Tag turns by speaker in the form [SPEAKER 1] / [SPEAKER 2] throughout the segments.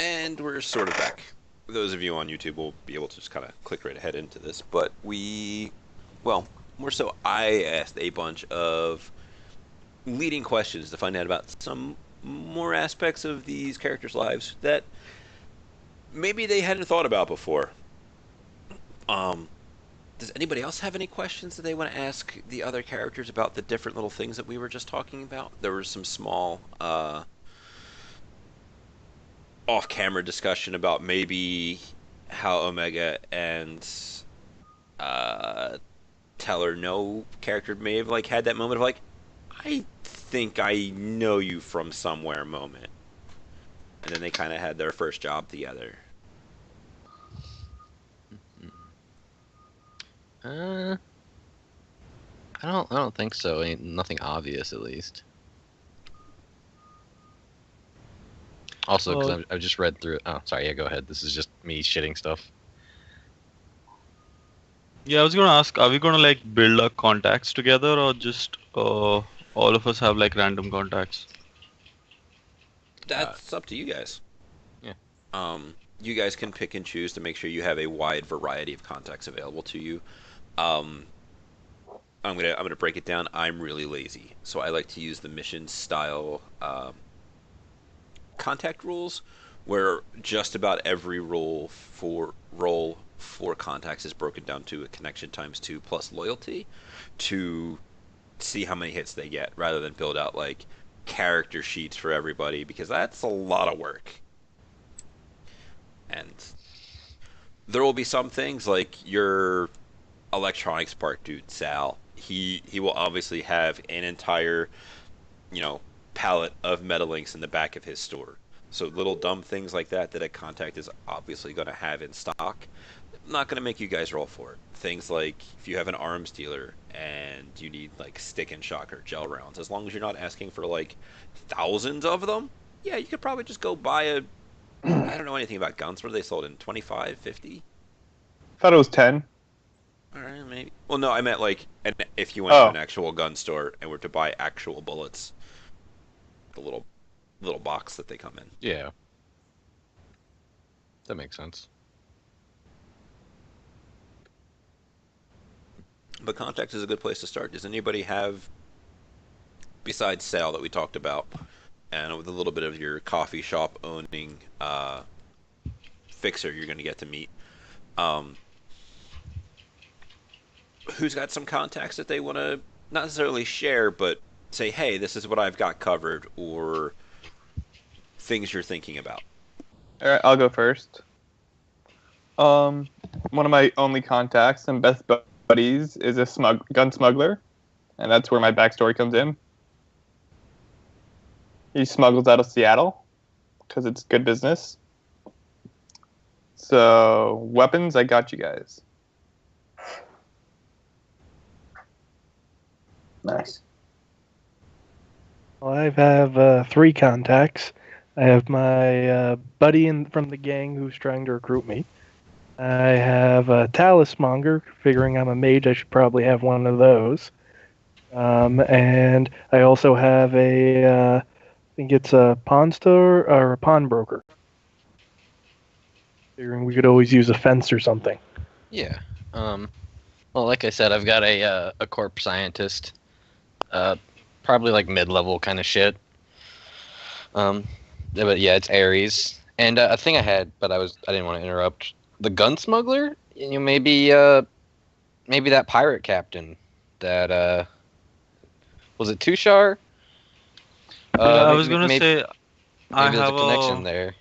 [SPEAKER 1] And we're sort of back. Those of you on YouTube will be able to just kind of click right ahead into this. But well, more so, I asked a bunch of leading questions to find out about some more aspects of these characters' lives that maybe they hadn't thought about before. Um, does anybody else have any questions that they want to ask the other characters about the different little things that we were just talking about? There was some small off-camera discussion about maybe how Omega and uh, Teller no character may have like had that moment of like, I think I know you from somewhere moment, and then they kind of had their first job together.
[SPEAKER 2] Uh, I don't think so. Nothing obvious, at least. Also, because I've just read through. Oh, sorry. Yeah, go ahead. This is just me shitting stuff.
[SPEAKER 3] Yeah, I was gonna ask, are we gonna like build our contacts together, or just all of us have like random contacts?
[SPEAKER 1] That's up to you guys.
[SPEAKER 2] Yeah.
[SPEAKER 1] You guys can pick and choose to make sure you have a wide variety of contacts available to you. Um, I'm gonna break it down. I'm really lazy, so I like to use the mission style contact rules, where just about every role for contacts is broken down to a connection times 2 plus loyalty to see how many hits they get, rather than build out like character sheets for everybody because that's a lot of work. And there will be some things like your electronics part dude, Sal. He will obviously have an entire, you know, palette of Metalinks in the back of his store. So little dumb things like that that a contact is obviously going to have in stock. Not going to make you guys roll for it. Things like if you have an arms dealer and you need like stick and shock or gel rounds, as long as you're not asking for like thousands of them, yeah, you could probably just go buy a. I don't know anything about guns. What are they sold in? 25, 50?
[SPEAKER 4] Thought it was 10.
[SPEAKER 1] All right, maybe. Well, no, I meant like, and if you went to an actual gun store and were to buy actual bullets, the little box that they come in.
[SPEAKER 2] Yeah. That makes sense.
[SPEAKER 1] But contact is a good place to start. Does anybody have, besides Sal that we talked about, and with a little bit of your coffee shop owning fixer you're going to get to meet, who's got some contacts that they want to not necessarily share, but say, hey, this is what I've got covered, or things you're thinking about?
[SPEAKER 4] All right, I'll go first. One of my only contacts and best buddies is a gun smuggler, and that's where my backstory comes in. He smuggles out of Seattle because it's good business. So, weapons, I got you guys.
[SPEAKER 5] Nice.
[SPEAKER 6] Well, I have 3 contacts. I have my buddy from the gang who's trying to recruit me. I have a talismonger, figuring I'm a mage, I should probably have one of those. And I also have I think it's a pawn store or a pawnbroker. Figuring we could always use a fence or something.
[SPEAKER 2] Yeah. Well, like I said, I've got a corp scientist. Probably like mid-level kind of shit. But yeah, it's Ares. And a thing I had, but I didn't want to interrupt. The gun smuggler? You know, maybe that pirate captain that was it Tushar?
[SPEAKER 3] I was gonna say I
[SPEAKER 2] maybe there's
[SPEAKER 3] have
[SPEAKER 2] a connection there.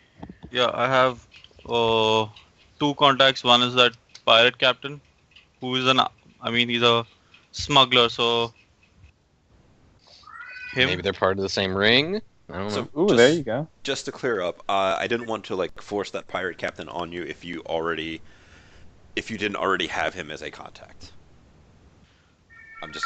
[SPEAKER 3] Yeah, I have 2 contacts. One is that pirate captain, who is he's a smuggler, so him.
[SPEAKER 2] Maybe they're part of the same ring. I don't know.
[SPEAKER 4] Ooh, there you go.
[SPEAKER 1] Just to clear up, I didn't want to like force that pirate captain on you if you didn't already have him as a contact.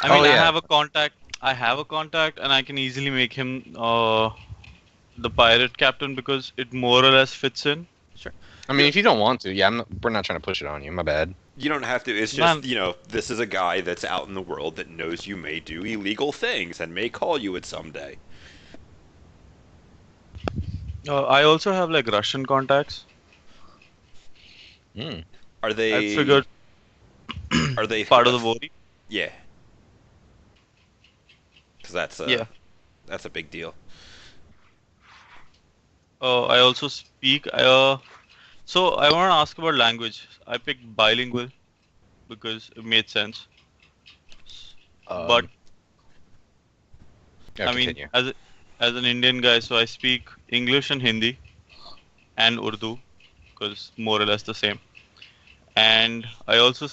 [SPEAKER 3] I have a contact. I have a contact, and I can easily make him the pirate captain because it more or less fits in.
[SPEAKER 1] Sure.
[SPEAKER 2] I mean, if you don't want to, yeah, we're not trying to push it on you. My bad.
[SPEAKER 1] You don't have to. It's just, this is a guy that's out in the world that knows you may do illegal things and may call you it someday.
[SPEAKER 3] I also have like Russian contacts.
[SPEAKER 2] Hmm.
[SPEAKER 1] Are
[SPEAKER 3] I
[SPEAKER 1] they
[SPEAKER 3] figured
[SPEAKER 1] are they
[SPEAKER 3] part of the Vori.
[SPEAKER 1] yeah, because
[SPEAKER 3] Yeah.
[SPEAKER 1] that's a big deal.
[SPEAKER 3] I also speak. So I want to ask about language. I picked bilingual because it made sense. But
[SPEAKER 2] Yeah,
[SPEAKER 3] I mean,
[SPEAKER 2] continue.
[SPEAKER 3] as an Indian guy, so I speak English and Hindi and Urdu because more or less the same. And I also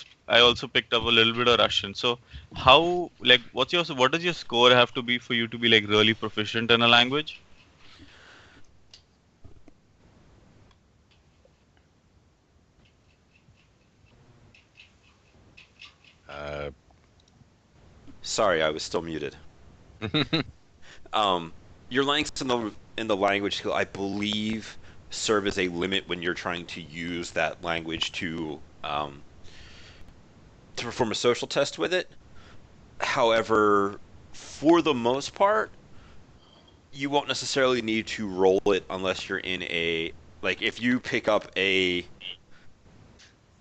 [SPEAKER 3] picked up a little bit of Russian. So how like what does your score have to be for you to be like really proficient in a language?
[SPEAKER 2] Uh,
[SPEAKER 1] Sorry, I was still muted. Um, your ranks in the language skill, I believe, serve as a limit when you're trying to use that language to perform a social test with it. However, for the most part, you won't necessarily need to roll it unless you're in a like if you pick up a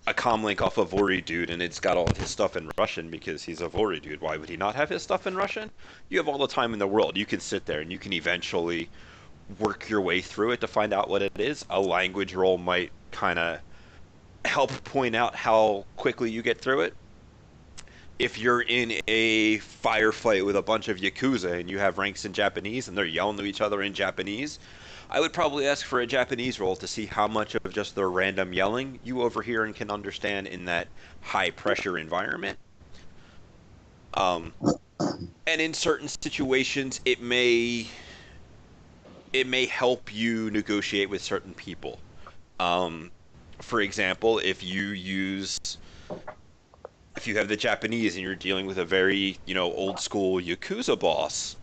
[SPEAKER 1] comlink off of Vori dude and it's got all of his stuff in Russian because he's a Vori dude. Why would he not have his stuff in Russian? You have all the time in the world. You can sit there and you can eventually work your way through it to find out what it is. A language roll might kind of help point out how quickly you get through it. If you're in a firefight with a bunch of Yakuza and you have ranks in Japanese and they're yelling to each other in Japanese, I would probably ask for a Japanese roll to see how much of just their random yelling you overhear and can understand in that high pressure environment. Um, and in certain situations, it may help you negotiate with certain people. Um, for example, if you have the Japanese and you're dealing with a very old school Yakuza boss,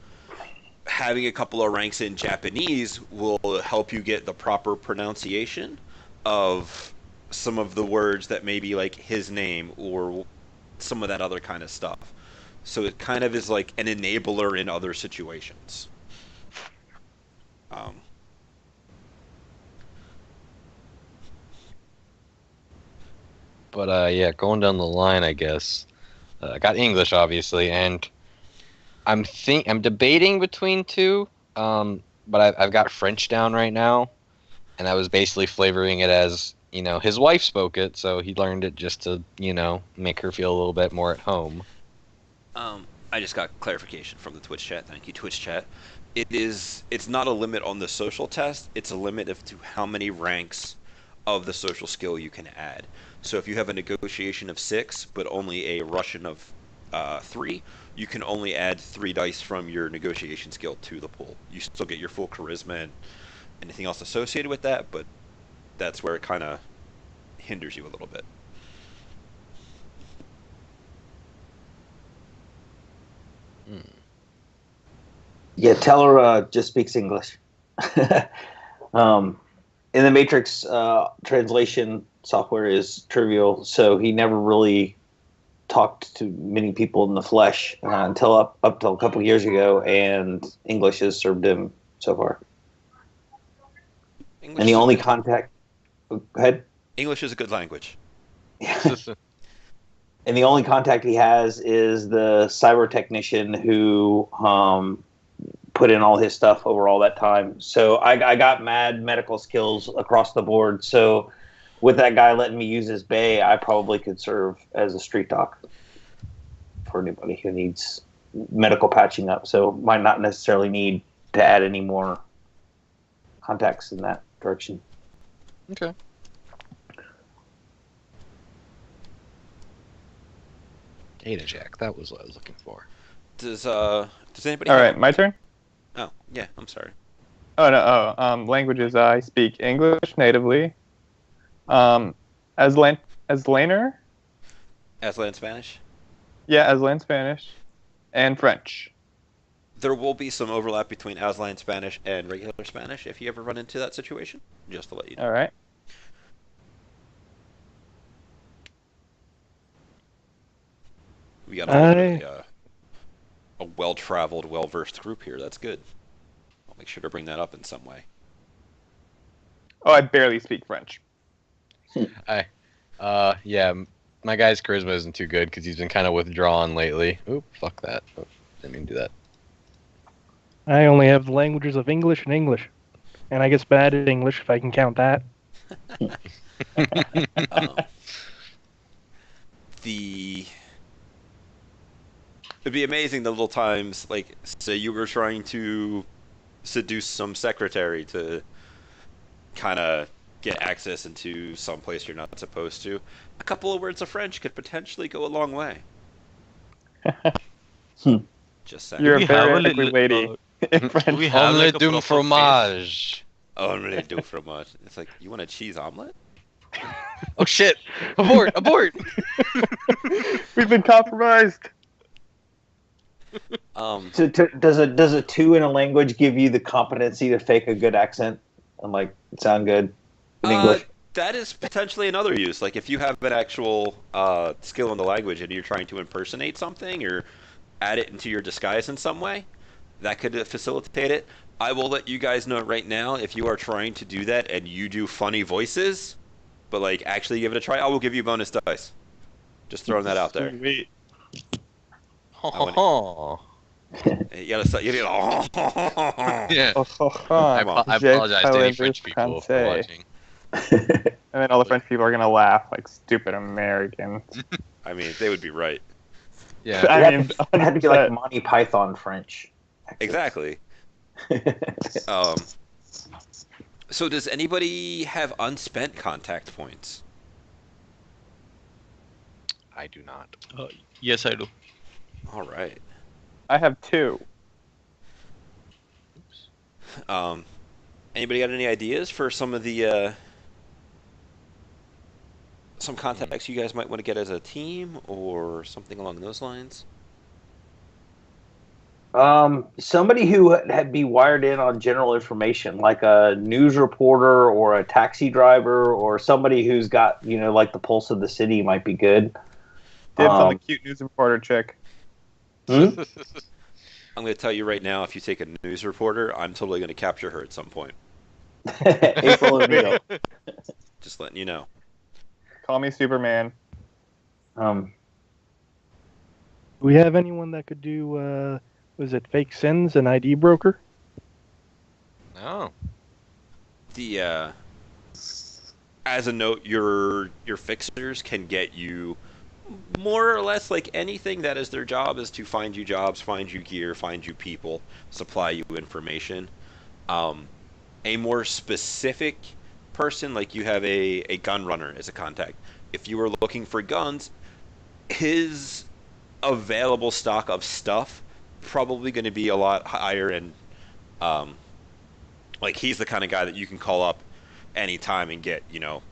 [SPEAKER 1] having a couple of ranks in Japanese will help you get the proper pronunciation of some of the words that may be like his name or some of that other kind of stuff. So it kind of is like an enabler in other situations. Um,
[SPEAKER 2] but yeah, going down the line, I guess. I got English, obviously, and I'm debating between two. But I've got French down right now, and I was basically flavoring it as his wife spoke it, so he learned it just to make her feel a little bit more at home.
[SPEAKER 1] I just got clarification from the Twitch chat. Thank you, Twitch chat. It's not a limit on the social test. It's a limit of to how many ranks of the social skill you can add. So if you have a negotiation of 6, but only a Russian of 3, you can only add 3 dice from your negotiation skill to the pool. You still get your full charisma and anything else associated with that, but that's where it kind of hinders you a little bit.
[SPEAKER 2] Hmm.
[SPEAKER 5] Yeah, Teller just speaks English. In the Matrix, translation software is trivial, so he never really talked to many people in the flesh until up till a couple of years ago, and English has served him so far.
[SPEAKER 1] English
[SPEAKER 5] And the
[SPEAKER 1] is a
[SPEAKER 5] only
[SPEAKER 1] good
[SPEAKER 5] contact, go ahead.
[SPEAKER 1] English is a good language.
[SPEAKER 5] And the only contact he has is the cyber technician who put in all his stuff over all that time. So I got mad medical skills across the board. So with that guy letting me use his bay, I probably could serve as a street doc for anybody who needs medical patching up. So might not necessarily need to add any more contacts in that direction.
[SPEAKER 2] Okay. Data jack. That was what I was looking for.
[SPEAKER 1] Does anybody
[SPEAKER 4] All
[SPEAKER 1] have
[SPEAKER 4] right, my turn.
[SPEAKER 1] Oh, yeah, I'm sorry.
[SPEAKER 4] Oh no. Languages. I speak English natively. Aslaner.
[SPEAKER 1] Aslan Spanish?
[SPEAKER 4] Yeah, Aslan Spanish, and French.
[SPEAKER 1] There will be some overlap between Aslan Spanish and regular Spanish if you ever run into that situation, just to let you know.
[SPEAKER 4] All right.
[SPEAKER 1] We got a well-traveled, well-versed group here. That's good. I'll make sure to bring that up in some way.
[SPEAKER 4] Oh, I barely speak French.
[SPEAKER 2] Yeah, my guy's charisma isn't too good because he's been kind of withdrawn lately. Oop, fuck that. Oh, didn't mean to do that.
[SPEAKER 6] I only have the languages of English and English. And I guess bad at English, if I can count that.
[SPEAKER 1] Um, the It'd be amazing the little times, like, say you were trying to seduce some secretary to kind of get access into some place you're not supposed to. A couple of words of French could potentially go a long way. Just saying.
[SPEAKER 4] You're
[SPEAKER 3] we
[SPEAKER 4] a
[SPEAKER 3] have
[SPEAKER 4] very
[SPEAKER 3] a
[SPEAKER 4] ugly
[SPEAKER 3] little,
[SPEAKER 4] lady in French.
[SPEAKER 3] do we have like
[SPEAKER 2] Omelette
[SPEAKER 3] a
[SPEAKER 2] du
[SPEAKER 3] proper
[SPEAKER 2] fromage.
[SPEAKER 1] Oh, I'm really do for much. It's like, you want a cheese omelet?
[SPEAKER 2] Oh shit! Abort! Abort!
[SPEAKER 4] We've been compromised.
[SPEAKER 5] Does a 2 in a language give you the competency to fake a good accent and like sound good in English?
[SPEAKER 1] That is potentially another use. Like if you have an actual skill in the language and you're trying to impersonate something or add it into your disguise in some way, that could facilitate it. I will let you guys know right now if you are trying to do that and you do funny voices, but like actually give it a try, I will give you bonus dice. Just throwing that out there.
[SPEAKER 3] Sweet.
[SPEAKER 1] You gotta start. You gotta.
[SPEAKER 2] Yeah.
[SPEAKER 4] Oh,
[SPEAKER 2] I
[SPEAKER 1] Come on.
[SPEAKER 2] apologize to any French people for watching.
[SPEAKER 4] And then all the French people are gonna laugh like stupid Americans.
[SPEAKER 1] I mean, they would be right.
[SPEAKER 2] Yeah.
[SPEAKER 4] I mean,
[SPEAKER 5] It had to be like
[SPEAKER 4] 100%.
[SPEAKER 5] Monty Python French.
[SPEAKER 1] Exactly. So does anybody have unspent contact points?
[SPEAKER 2] I do not.
[SPEAKER 3] Yes, I do.
[SPEAKER 1] All right.
[SPEAKER 4] I have 2.
[SPEAKER 1] Anybody got any ideas for some of the some contacts you guys might want to get as a team or something along those lines?
[SPEAKER 5] Somebody who had be wired in on general information, like a news reporter or a taxi driver or somebody who's got, like the pulse of the city might be good.
[SPEAKER 4] Dibs on the cute news reporter chick.
[SPEAKER 1] I'm going to tell you right now, if you take a news reporter, I'm totally going to capture her at some point.
[SPEAKER 5] April O'Neil.
[SPEAKER 1] Just letting you know.
[SPEAKER 4] Call me Superman.
[SPEAKER 6] Do we have anyone that could do, was it fake sins and ID broker?
[SPEAKER 2] No.
[SPEAKER 1] The as a note, your fixers can get you more or less like anything that is their job is to find you jobs, find you gear, find you people, supply you information. A more specific person, like you have a gun runner as a contact. If you were looking for guns, his available stock of stuff probably going to be a lot higher, and like he's the kind of guy that you can call up anytime and get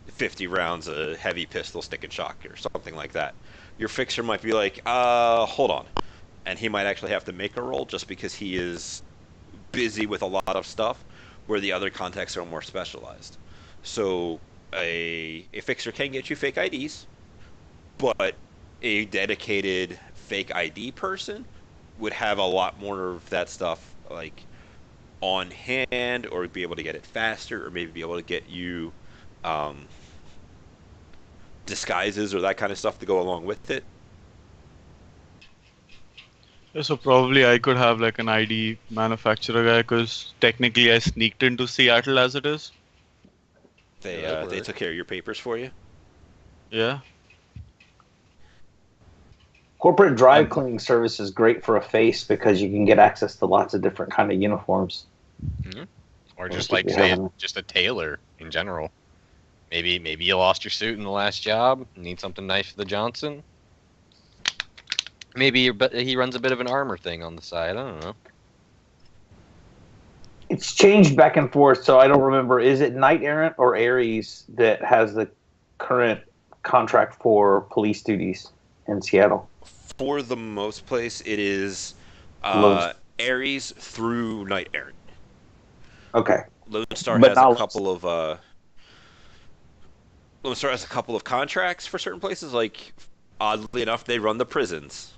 [SPEAKER 1] 50 rounds of heavy pistol stick and shock or something like that. Your fixer might be like, hold on, and he might actually have to make a roll just because he is busy with a lot of stuff, where the other contacts are more specialized. So a fixer can get you fake IDs, but a dedicated fake ID person would have a lot more of that stuff like on hand, or be able to get it faster, or maybe be able to get you disguises or that kind of stuff to go along with it.
[SPEAKER 3] Yeah, so probably I could have like an ID manufacturer guy because technically I sneaked into Seattle as it is.
[SPEAKER 1] They took care of your papers for you.
[SPEAKER 3] Yeah.
[SPEAKER 5] Corporate dry cleaning service is great for a face because you can get access to lots of different kind of uniforms.
[SPEAKER 2] Mm-hmm. Or
[SPEAKER 5] Yeah,
[SPEAKER 2] just
[SPEAKER 5] I
[SPEAKER 2] like
[SPEAKER 5] think we
[SPEAKER 2] say
[SPEAKER 5] have them.
[SPEAKER 2] just a tailor in general. Maybe you lost your suit in the last job. Need something nice for the Johnson. Maybe he runs a bit of an armor thing on the side. I don't know.
[SPEAKER 5] It's changed back and forth, so I don't remember. Is it Knight Errant or Ares that has the current contract for police duties in Seattle?
[SPEAKER 1] For the most place, it is
[SPEAKER 5] Lone-
[SPEAKER 1] Ares through Knight Errant.
[SPEAKER 5] Okay.
[SPEAKER 1] Lone Star
[SPEAKER 5] But
[SPEAKER 1] has
[SPEAKER 5] not
[SPEAKER 1] a couple of Lone Star has a couple of contracts for certain places. Like, oddly enough, they run the prisons.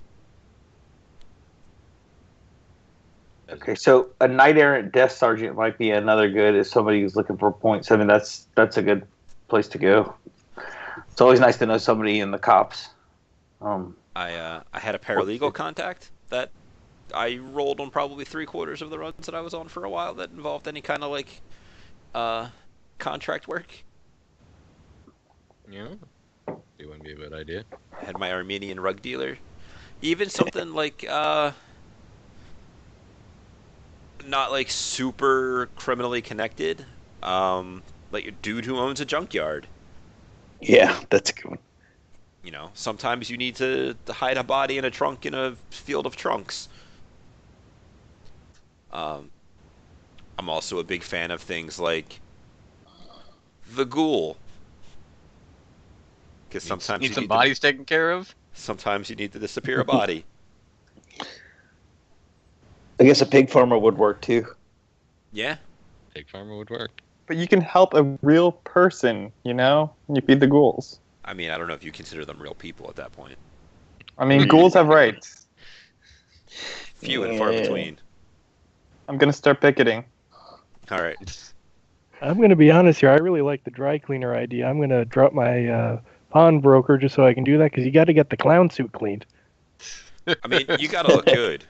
[SPEAKER 5] Okay, so a knight errant death sergeant might be another good if somebody who's looking for points. I mean, that's a good place to go. It's always nice to know somebody in the cops.
[SPEAKER 1] I had a paralegal contact that I rolled on probably 3/4 of the runs that I was on for a while that involved any kind of like contract work.
[SPEAKER 2] Yeah, it wouldn't be a bad idea.
[SPEAKER 1] I had my Armenian rug dealer. Even something like not like super criminally connected. Like a dude who owns a junkyard.
[SPEAKER 5] Yeah, that's a good one.
[SPEAKER 1] You know, sometimes you need to hide a body in a trunk in a field of trunks. I'm also a big fan of things like the ghoul, because sometimes
[SPEAKER 2] Need
[SPEAKER 1] you
[SPEAKER 2] some
[SPEAKER 1] need
[SPEAKER 2] bodies taken care of.
[SPEAKER 1] sometimes you need to disappear a body.
[SPEAKER 5] I guess a pig farmer would work too.
[SPEAKER 1] Yeah,
[SPEAKER 2] Pig farmer would work.
[SPEAKER 4] But you can help a real person, you know? You feed the ghouls.
[SPEAKER 1] I mean, I don't know if you consider them real people at that point.
[SPEAKER 4] I mean, ghouls have rights.
[SPEAKER 1] Few and far between.
[SPEAKER 4] I'm going to start picketing.
[SPEAKER 1] All right.
[SPEAKER 6] I'm going to be honest here. I really like the dry cleaner idea. I'm going to drop my pawnbroker just so I can do that because you got to get the clown suit cleaned.
[SPEAKER 1] I mean, you gotta look good.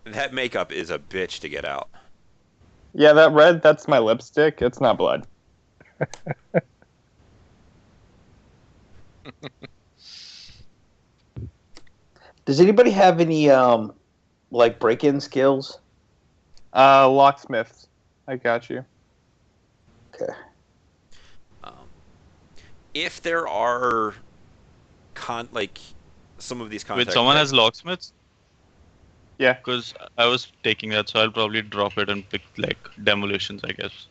[SPEAKER 1] That makeup is a bitch to get out.
[SPEAKER 4] Yeah, that red, that's my lipstick. It's not blood.
[SPEAKER 5] Does anybody have any like break-in skills?
[SPEAKER 4] Locksmiths. I got you.
[SPEAKER 5] Okay.
[SPEAKER 1] If there are like some of these contacts.
[SPEAKER 3] Wait, someone has locksmiths?
[SPEAKER 4] Yeah.
[SPEAKER 3] Because I was taking that, so I'll probably drop it and pick like demolitions, I guess.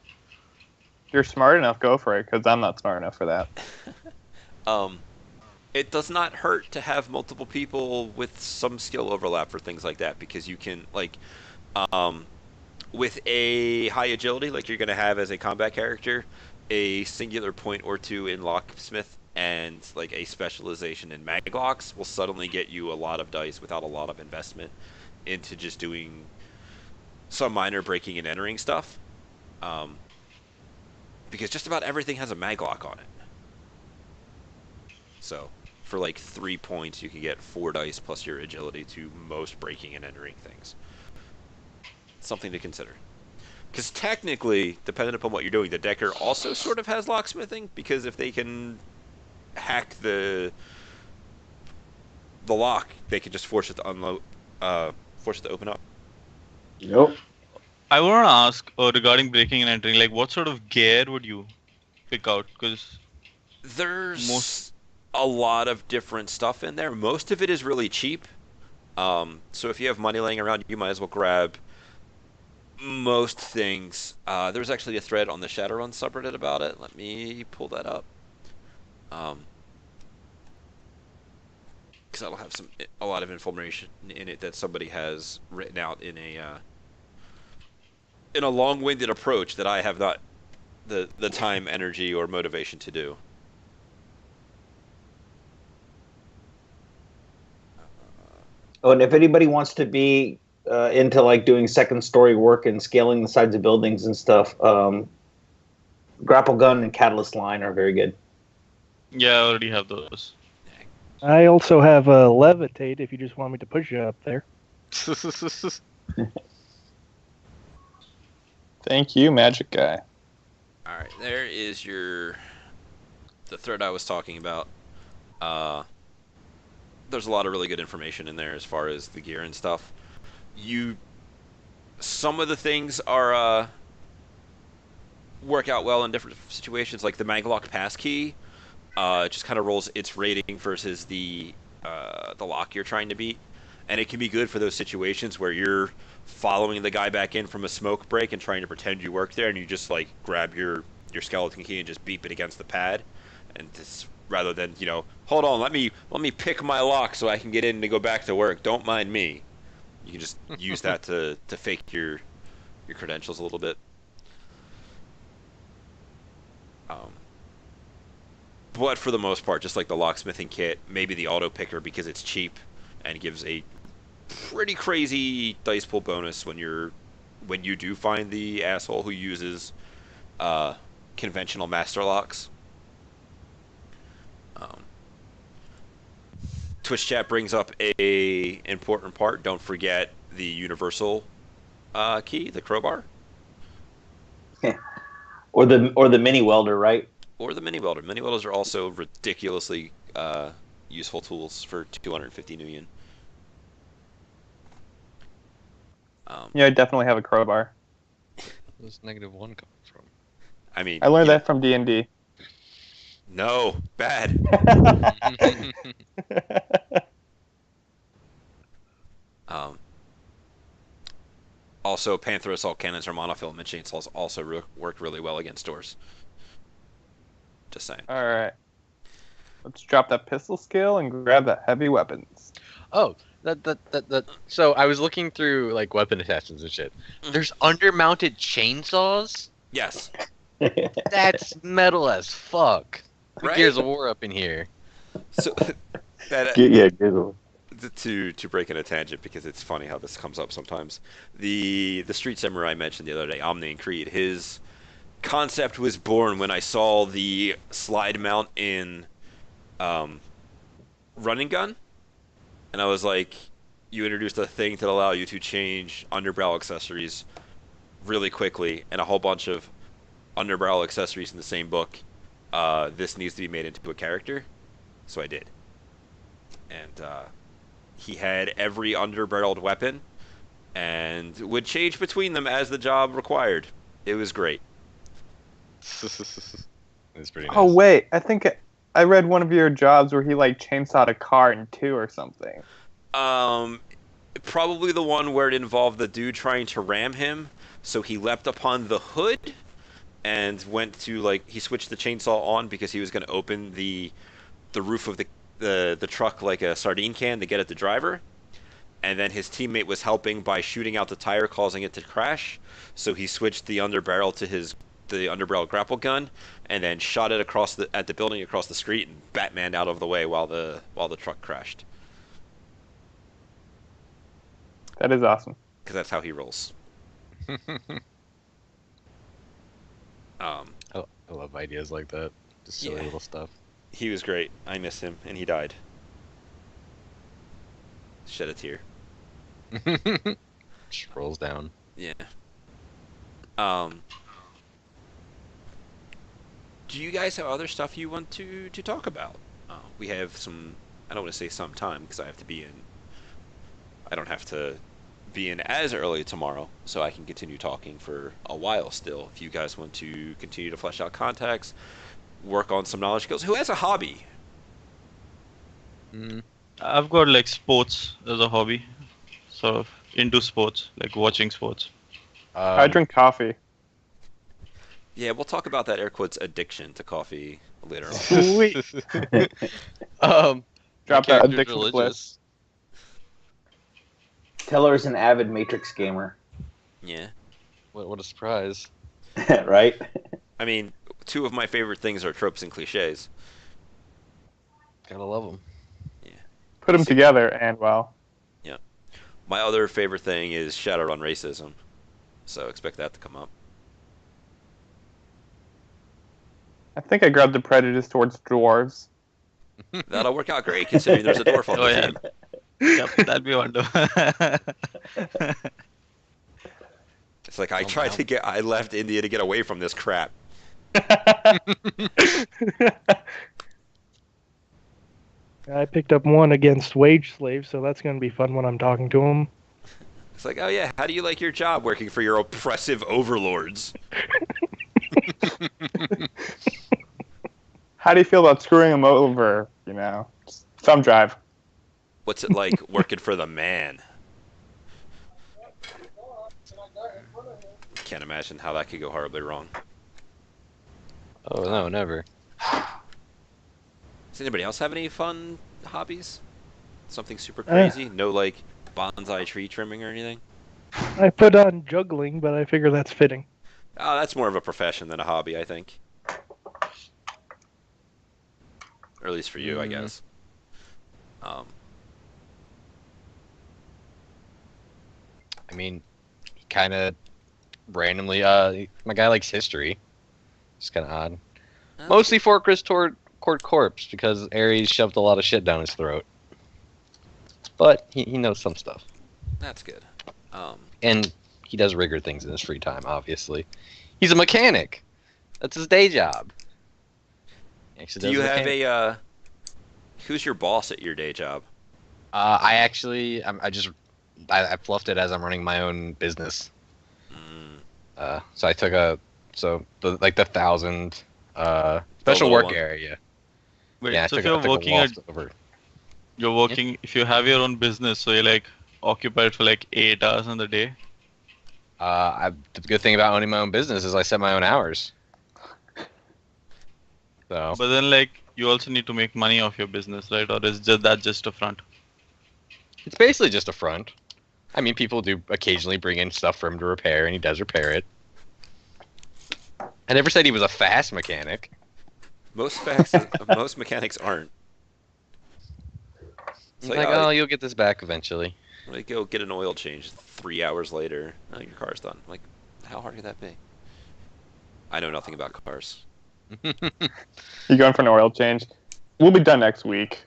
[SPEAKER 4] If you're smart enough, go for it, because I'm not smart enough for that.
[SPEAKER 1] It does not hurt to have multiple people with some skill overlap for things like that, because you can like with a high agility like you're going to have as a combat character, a singular point or two in locksmith and like a specialization in maglocks will suddenly get you a lot of dice without a lot of investment into just doing some minor breaking and entering stuff, because just about everything has a maglock on it. So for like 3 points you can get 4 dice plus your agility to most breaking and entering things. Something to consider. Because technically, depending upon what you're doing, the Decker also sort of has locksmithing, because if they can hack the lock, they can just force it to unload, force it to open up.
[SPEAKER 5] Nope.
[SPEAKER 3] I want to ask regarding breaking and entering, like what sort of gear would you pick out? Because
[SPEAKER 1] There's a lot of different stuff in there. Most of it is really cheap. So if you have money laying around, you might as well grab most things. There was actually a thread on the Shadowrun subreddit about it. Let me pull that up. Because that'll have a lot of information in it that somebody has written out in a long-winded approach that I have not the time, energy, or motivation to do.
[SPEAKER 5] Oh, and if anybody wants to be into like doing second story work and scaling the sides of buildings and stuff, grapple gun and catalyst line are very good.
[SPEAKER 3] yeah, I already have those.
[SPEAKER 6] I also have a levitate if you just want me to push you up there.
[SPEAKER 4] Thank you, magic guy.
[SPEAKER 1] All right, there is the thread I was talking about. There's a lot of really good information in there as far as the gear and stuff. Some of the things are work out well in different situations, like the maglock passkey. It just kind of rolls its rating versus the lock you're trying to beat, and it can be good for those situations where you're following the guy back in from a smoke break and trying to pretend you work there, and you just like grab your skeleton key and just beep it against the pad, and just, rather than, you know, hold on, let me pick my lock so I can get in to go back to work. Don't mind me. You can just use that to fake your credentials a little bit. But for the most part, just like the locksmithing kit, maybe the auto picker because it's cheap and gives a pretty crazy dice pool bonus when you do find the asshole who uses uh, conventional master locks. Um, Twitch chat brings up a important part. Don't forget the universal key, the crowbar,
[SPEAKER 5] Or the mini welder, right?
[SPEAKER 1] or the mini welder. Mini welders are also ridiculously useful tools for 250 new yen.
[SPEAKER 4] Yeah, I definitely have a crowbar.
[SPEAKER 2] Where's -1 coming from?
[SPEAKER 1] I mean,
[SPEAKER 4] I learned that from D&D.
[SPEAKER 1] No, bad. Um, Also, Panther Assault Cannons or monofilament chainsaws also work really well against doors. Just saying.
[SPEAKER 4] All right. Let's drop that pistol skill and grab the heavy weapons.
[SPEAKER 2] Oh, that. So I was looking through like weapon attachments and shit.
[SPEAKER 1] Mhm.
[SPEAKER 2] There's undermounted chainsaws.
[SPEAKER 1] Yes.
[SPEAKER 2] That's metal as fuck.
[SPEAKER 1] Right?
[SPEAKER 2] Gears of War up in here.
[SPEAKER 1] So that
[SPEAKER 5] Yeah, Google.
[SPEAKER 1] to break in a tangent because it's funny how this comes up sometimes. The Street Samurai I mentioned the other day, Omni and Creed, his concept was born when I saw the slide mount in Running Gun, and I was like, you introduced a thing to allow you to change underbarrel accessories really quickly, and a whole bunch of underbarrel accessories in the same book. This needs to be made into a character, so I did. And he had every underbarreled weapon, and would change between them as the job required. It was great.
[SPEAKER 2] It's pretty nice.
[SPEAKER 4] Oh wait, I think I read one of your jobs where he like chainsawed a car in two or something.
[SPEAKER 1] Um, Probably the one where it involved the dude trying to ram him, so he leapt upon the hood and went to he switched the chainsaw on because he was going to open the roof of the truck like a sardine can to get at the driver, and then his teammate was helping by shooting out the tire, causing it to crash. So he switched the underbarrel to the underbarrel grapple gun, and then shot it at the building across the street and Batman out of the way while the truck crashed.
[SPEAKER 4] That is awesome.
[SPEAKER 1] Because that's how he rolls.
[SPEAKER 2] I love ideas like that. Just silly
[SPEAKER 1] Yeah.
[SPEAKER 2] little stuff.
[SPEAKER 1] He was great. I miss him, and he died. Shed a tear.
[SPEAKER 2] Just rolls down.
[SPEAKER 1] Yeah. Do you guys have other stuff you want to talk about? We have some. I don't want to say some time because I have to be in. I don't have to be in as early tomorrow, so I can continue talking for a while still. If you guys want to continue to flesh out contacts, work on some knowledge skills. Who has a hobby?
[SPEAKER 3] I've got like sports as a hobby, sort of into sports, like watching sports.
[SPEAKER 4] I drink coffee.
[SPEAKER 1] Yeah, we'll talk about that air quotes addiction to coffee later on.
[SPEAKER 4] Sweet.
[SPEAKER 2] My
[SPEAKER 4] Drop that
[SPEAKER 2] character's
[SPEAKER 4] addiction
[SPEAKER 2] religious.
[SPEAKER 4] list.
[SPEAKER 5] Teller's an avid Matrix gamer,
[SPEAKER 1] Yeah.
[SPEAKER 2] What a surprise.
[SPEAKER 5] right?
[SPEAKER 1] I mean, two of my favorite things are tropes and cliches.
[SPEAKER 2] Gotta love them.
[SPEAKER 4] Put them together and well.
[SPEAKER 1] Yeah. My other favorite thing is Shadowrun racism. So expect that to come up.
[SPEAKER 4] I think I grabbed the prejudice towards dwarves.
[SPEAKER 1] That'll work out great considering there's a dwarf on
[SPEAKER 3] Oh
[SPEAKER 1] the
[SPEAKER 3] yeah,
[SPEAKER 1] team.
[SPEAKER 3] yep, that'd be wonderful.
[SPEAKER 1] It's like I left India to get away from this crap.
[SPEAKER 6] I picked up one against wage slaves, so that's going to be fun when I'm talking to them.
[SPEAKER 1] It's like, oh yeah, how do you like your job working for your oppressive overlords?
[SPEAKER 4] How do you feel about screwing them over? You know, thumb drive.
[SPEAKER 1] What's it like working for the man? Can't imagine how that could go horribly wrong.
[SPEAKER 2] Oh no, never.
[SPEAKER 1] Does anybody else have any fun hobbies? Something super crazy? No bonsai tree trimming or anything?
[SPEAKER 6] I put on juggling, but I figure that's fitting.
[SPEAKER 1] Oh, that's more of a profession than a hobby, I think. Or at least for you, I guess.
[SPEAKER 2] I mean, he kind of randomly. My guy likes history. It's kind of odd. Mostly Fortress Court Corpse because Ares shoved a lot of shit down his throat. But he knows some stuff.
[SPEAKER 1] That's good.
[SPEAKER 2] And he does rigger things in his free time, obviously. He's a mechanic. That's his day job.
[SPEAKER 1] Do you have a who's your boss at your day job?
[SPEAKER 2] I fluffed it as I'm running my own business. So I took the 1,000 special work area.
[SPEAKER 3] Wait,
[SPEAKER 2] Yeah,
[SPEAKER 3] so
[SPEAKER 2] I
[SPEAKER 3] if
[SPEAKER 2] took
[SPEAKER 3] you're working
[SPEAKER 2] a
[SPEAKER 3] at,
[SPEAKER 2] loft over.
[SPEAKER 3] you're working, if you have your own business, so you're like occupied for like 8 hours in the day.
[SPEAKER 2] The good thing about owning my own business is I set my own hours. So.
[SPEAKER 3] But then like you also need to make money off your business, right? Or is just a front?
[SPEAKER 2] It's basically just a front. I mean, people do occasionally bring in stuff for him to repair, and he does repair it. I never said he was a fast mechanic.
[SPEAKER 1] Most mechanics aren't.
[SPEAKER 2] He's like, oh, you'll get this back eventually.
[SPEAKER 1] Like, go get an oil change 3 hours later. Oh, your car's done. Like, how hard could that be? I know nothing about cars.
[SPEAKER 4] You going for an oil change? We'll be done next week.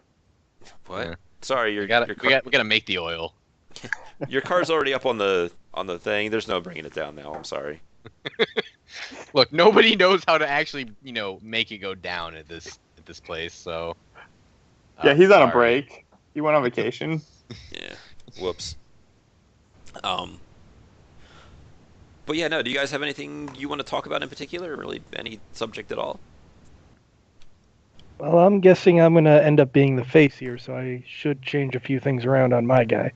[SPEAKER 1] What?
[SPEAKER 2] Yeah.
[SPEAKER 1] Sorry,
[SPEAKER 2] we gotta make the oil.
[SPEAKER 1] Your car's already up on the thing. There's no bringing it down now. I'm sorry.
[SPEAKER 2] Look, nobody knows how to actually, make it go down at this place. So.
[SPEAKER 4] Yeah, he's on a break. He went on vacation.
[SPEAKER 1] Yeah. Whoops. But yeah, no. Do you guys have anything you want to talk about in particular, or really any subject at all?
[SPEAKER 6] Well, I'm guessing I'm going to end up being the face here, so I should change a few things around on my guy.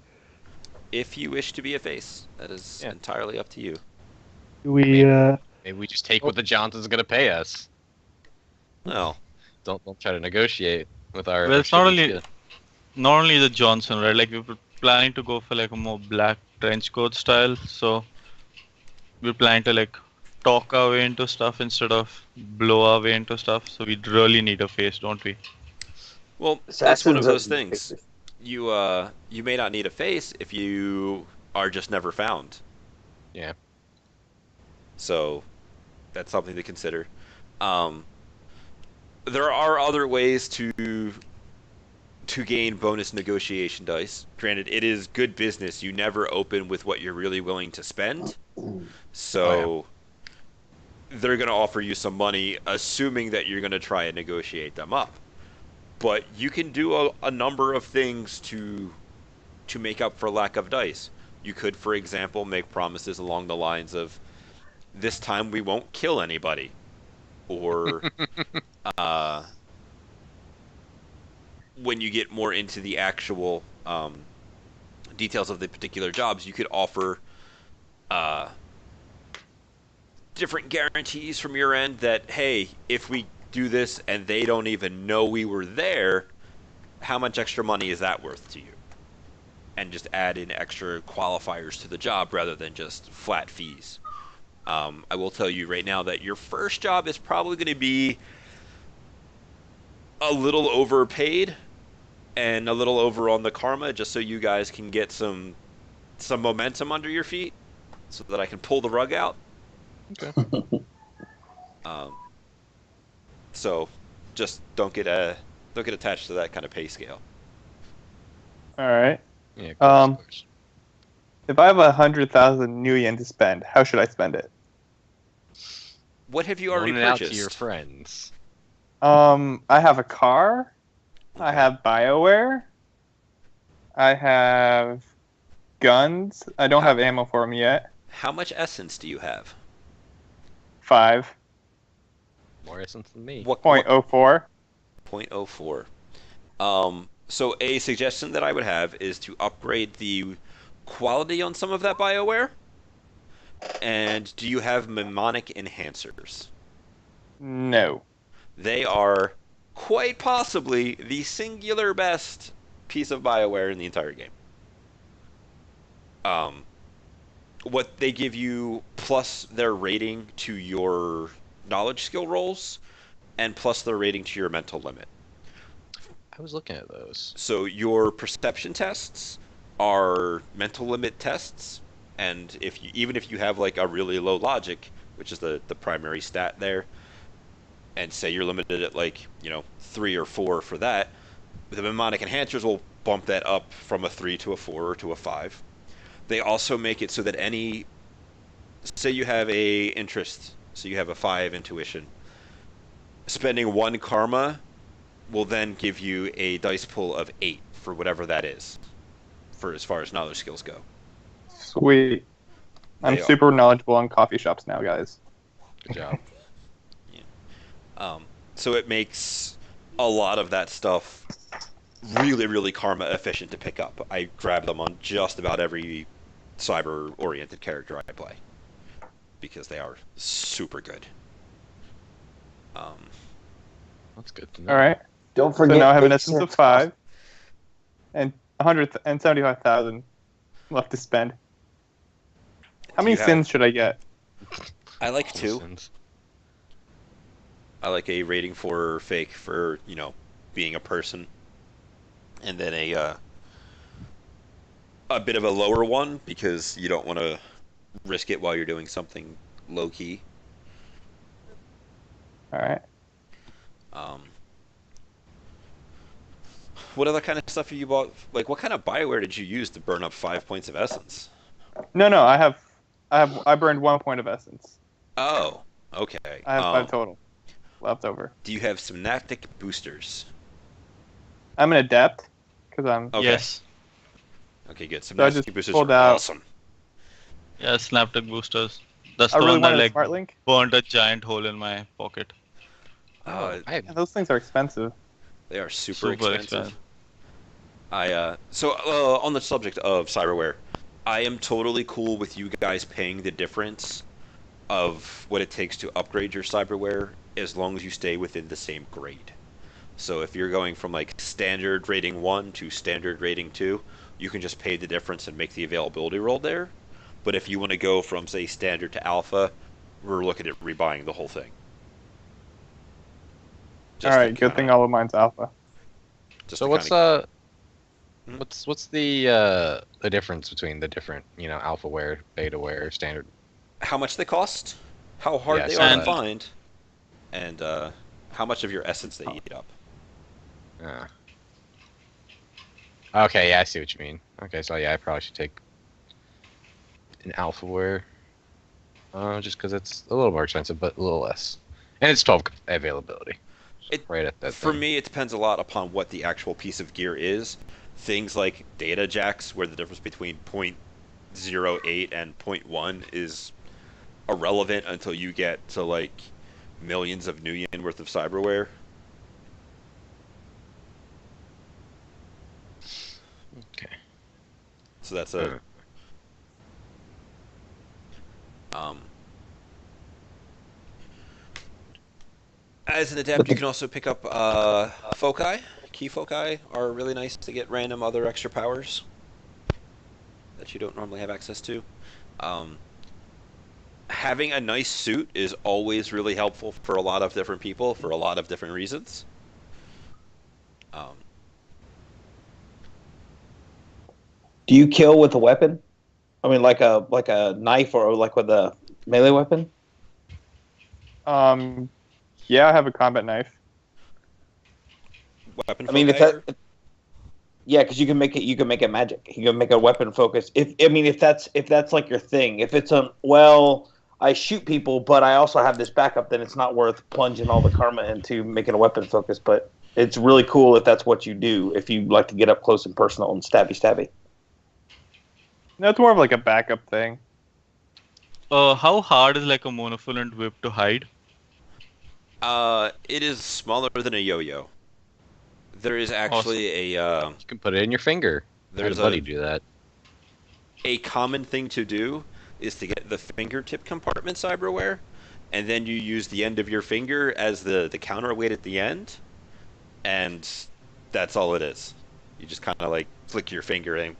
[SPEAKER 1] If you wish to be a face, that is entirely up to you.
[SPEAKER 2] Maybe we just take what the Johnson's going to pay us.
[SPEAKER 1] Well,
[SPEAKER 2] don't try to negotiate with our.
[SPEAKER 3] Well, it's not only the Johnson, right? Like we were planning to go for like a more black trench coat style, so we're planning to like talk our way into stuff instead of blow our way into stuff. So we really need a face, don't we?
[SPEAKER 1] Well, that's one of those things. You may not need a face if you are just never found.
[SPEAKER 2] Yeah.
[SPEAKER 1] So that's something to consider. There are other ways to gain bonus negotiation dice. Granted, it is good business. You never open with what you're really willing to spend. So they're going to offer you some money, assuming that you're going to try and negotiate them up. But you can do a number of things to make up for lack of dice. You could, for example, make promises along the lines of, this time we won't kill anybody. Or when you get more into the actual details of the particular jobs, you could offer different guarantees from your end that, hey, if we do this and they don't even know we were there, how much extra money is that worth to you? And just add in extra qualifiers to the job rather than just flat fees. I will tell you right now that your first job is probably going to be a little overpaid and a little over on the karma, just so you guys can get some momentum under your feet, so that I can pull the rug out.
[SPEAKER 2] Okay.
[SPEAKER 1] So just don't get attached to that kind of pay scale.
[SPEAKER 4] All right.
[SPEAKER 2] Yeah. Of course.
[SPEAKER 4] If I have 100,000 new yen to spend, how should I spend it?
[SPEAKER 1] What have you already
[SPEAKER 2] Loan it out
[SPEAKER 1] purchased?
[SPEAKER 2] to your friends.
[SPEAKER 4] I have a car. I have BioWare. I have guns. I don't have ammo for them yet.
[SPEAKER 1] How much essence do you have?
[SPEAKER 4] 5.
[SPEAKER 2] More essence than me.
[SPEAKER 1] What
[SPEAKER 4] 0.04.
[SPEAKER 1] 0.04. So a suggestion that I would have is to upgrade the quality on some of that BioWare. And do you have mnemonic enhancers?
[SPEAKER 4] No.
[SPEAKER 1] They are quite possibly the singular best piece of BioWare in the entire game. What they give you, plus their rating to your knowledge skill rolls, and plus their rating to your mental limit.
[SPEAKER 2] I was looking at those.
[SPEAKER 1] So your perception tests are mental limit tests, And even if you have like a really low logic, which is the primary stat there, and say you're limited at like 3 or 4 for that, the mnemonic enhancers will bump that up from a 3 to a 4 or to a 5. They also make it so that say you have a interest, so you have a 5 intuition, spending 1 karma will then give you a dice pool of 8 for whatever that is, for as far as knowledge skills go.
[SPEAKER 4] Sweet. I'm super knowledgeable on coffee shops now, guys.
[SPEAKER 2] Good job.
[SPEAKER 1] Yeah. So it makes a lot of that stuff really, really karma efficient to pick up. I grab them on just about every cyber-oriented character I play because they are super good.
[SPEAKER 2] That's good to know.
[SPEAKER 4] All right.
[SPEAKER 5] Don't forget.
[SPEAKER 4] So now I have an essence of 5 and 175,000 left to spend. How many sins should I get?
[SPEAKER 1] I like 2.
[SPEAKER 2] Sins.
[SPEAKER 1] I like a rating for fake for being a person, and then a bit of a lower one because you don't want to risk it while you're doing something low key.
[SPEAKER 4] All right.
[SPEAKER 1] What other kind of stuff have you bought? Like, what kind of Bioware did you use to burn up 5 points of essence?
[SPEAKER 4] No, I burned 1 point of essence.
[SPEAKER 1] Oh, okay.
[SPEAKER 4] I have 5 total left over.
[SPEAKER 1] Do you have synaptic boosters?
[SPEAKER 4] I'm an adept because I'm.
[SPEAKER 1] Okay.
[SPEAKER 3] Yes.
[SPEAKER 1] Okay, good.
[SPEAKER 4] So I
[SPEAKER 1] Synaptic
[SPEAKER 4] just
[SPEAKER 1] boosters
[SPEAKER 4] pulled
[SPEAKER 1] are
[SPEAKER 4] out.
[SPEAKER 1] awesome.
[SPEAKER 3] Yeah, Snaptic boosters. That's
[SPEAKER 4] I
[SPEAKER 3] the
[SPEAKER 4] really
[SPEAKER 3] one that
[SPEAKER 4] wanted a
[SPEAKER 3] like
[SPEAKER 4] smart link.
[SPEAKER 3] burnt a giant hole in my pocket.
[SPEAKER 1] Uh,
[SPEAKER 2] I have
[SPEAKER 4] Yeah, those things are expensive.
[SPEAKER 1] They are super expensive.
[SPEAKER 3] expensive.
[SPEAKER 1] On the subject of cyberware, I am totally cool with you guys paying the difference of what it takes to upgrade your cyberware as long as you stay within the same grade. So if you're going from like standard rating 1 to standard rating 2, you can just pay the difference and make the availability roll there. But if you want to go from say standard to alpha, we're looking at rebuying the whole thing.
[SPEAKER 4] All right, good thing all of mine's alpha.
[SPEAKER 2] So what's the difference between the different alphaware, betaware, standard?
[SPEAKER 1] How much they cost, how hard
[SPEAKER 2] Yeah,
[SPEAKER 1] they
[SPEAKER 2] so
[SPEAKER 1] are to
[SPEAKER 2] that-
[SPEAKER 1] find, and how much of your essence they eat up.
[SPEAKER 2] Okay, yeah, I see what you mean. Okay, so yeah, I probably should take an alphaware, just because it's a little more expensive, but a little less, and it's 12 availability. Right at that.
[SPEAKER 1] For
[SPEAKER 2] thing.
[SPEAKER 1] me, it depends a lot upon what the actual piece of gear is. Things like data jacks, where the difference between .08 and .1 is irrelevant until you get to like millions of new yen worth of cyberware.
[SPEAKER 2] Okay.
[SPEAKER 1] So that's as an adept, you can also pick up foci. Key foci are really nice to get random other extra powers that you don't normally have access to. Having a nice suit is always really helpful for a lot of different people for a lot of different reasons.
[SPEAKER 5] Do you kill with a weapon? I mean, like a knife or like with a melee weapon?
[SPEAKER 4] Yeah, I have a combat knife.
[SPEAKER 1] Weapon
[SPEAKER 5] I mean, if
[SPEAKER 1] foci,
[SPEAKER 5] that, yeah, because you can make it magic. You can make a weapon focus. If that's like your thing. If it's I shoot people, but I also have this backup, then it's not worth plunging all the karma into making a weapon focus. But it's really cool if that's what you do. If you like to get up close and personal and stabby.
[SPEAKER 4] No, it's more of like a backup thing.
[SPEAKER 3] How hard is like a monofilament whip to hide?
[SPEAKER 1] it is smaller than a yo-yo. There is actually
[SPEAKER 2] You can put it in your finger.
[SPEAKER 1] There's
[SPEAKER 2] There's a buddy do that.
[SPEAKER 1] a common thing to do is to get the fingertip compartment cyberware, and then you use the end of your finger as the counterweight at the end, and that's all it is. You just kind of like flick your finger and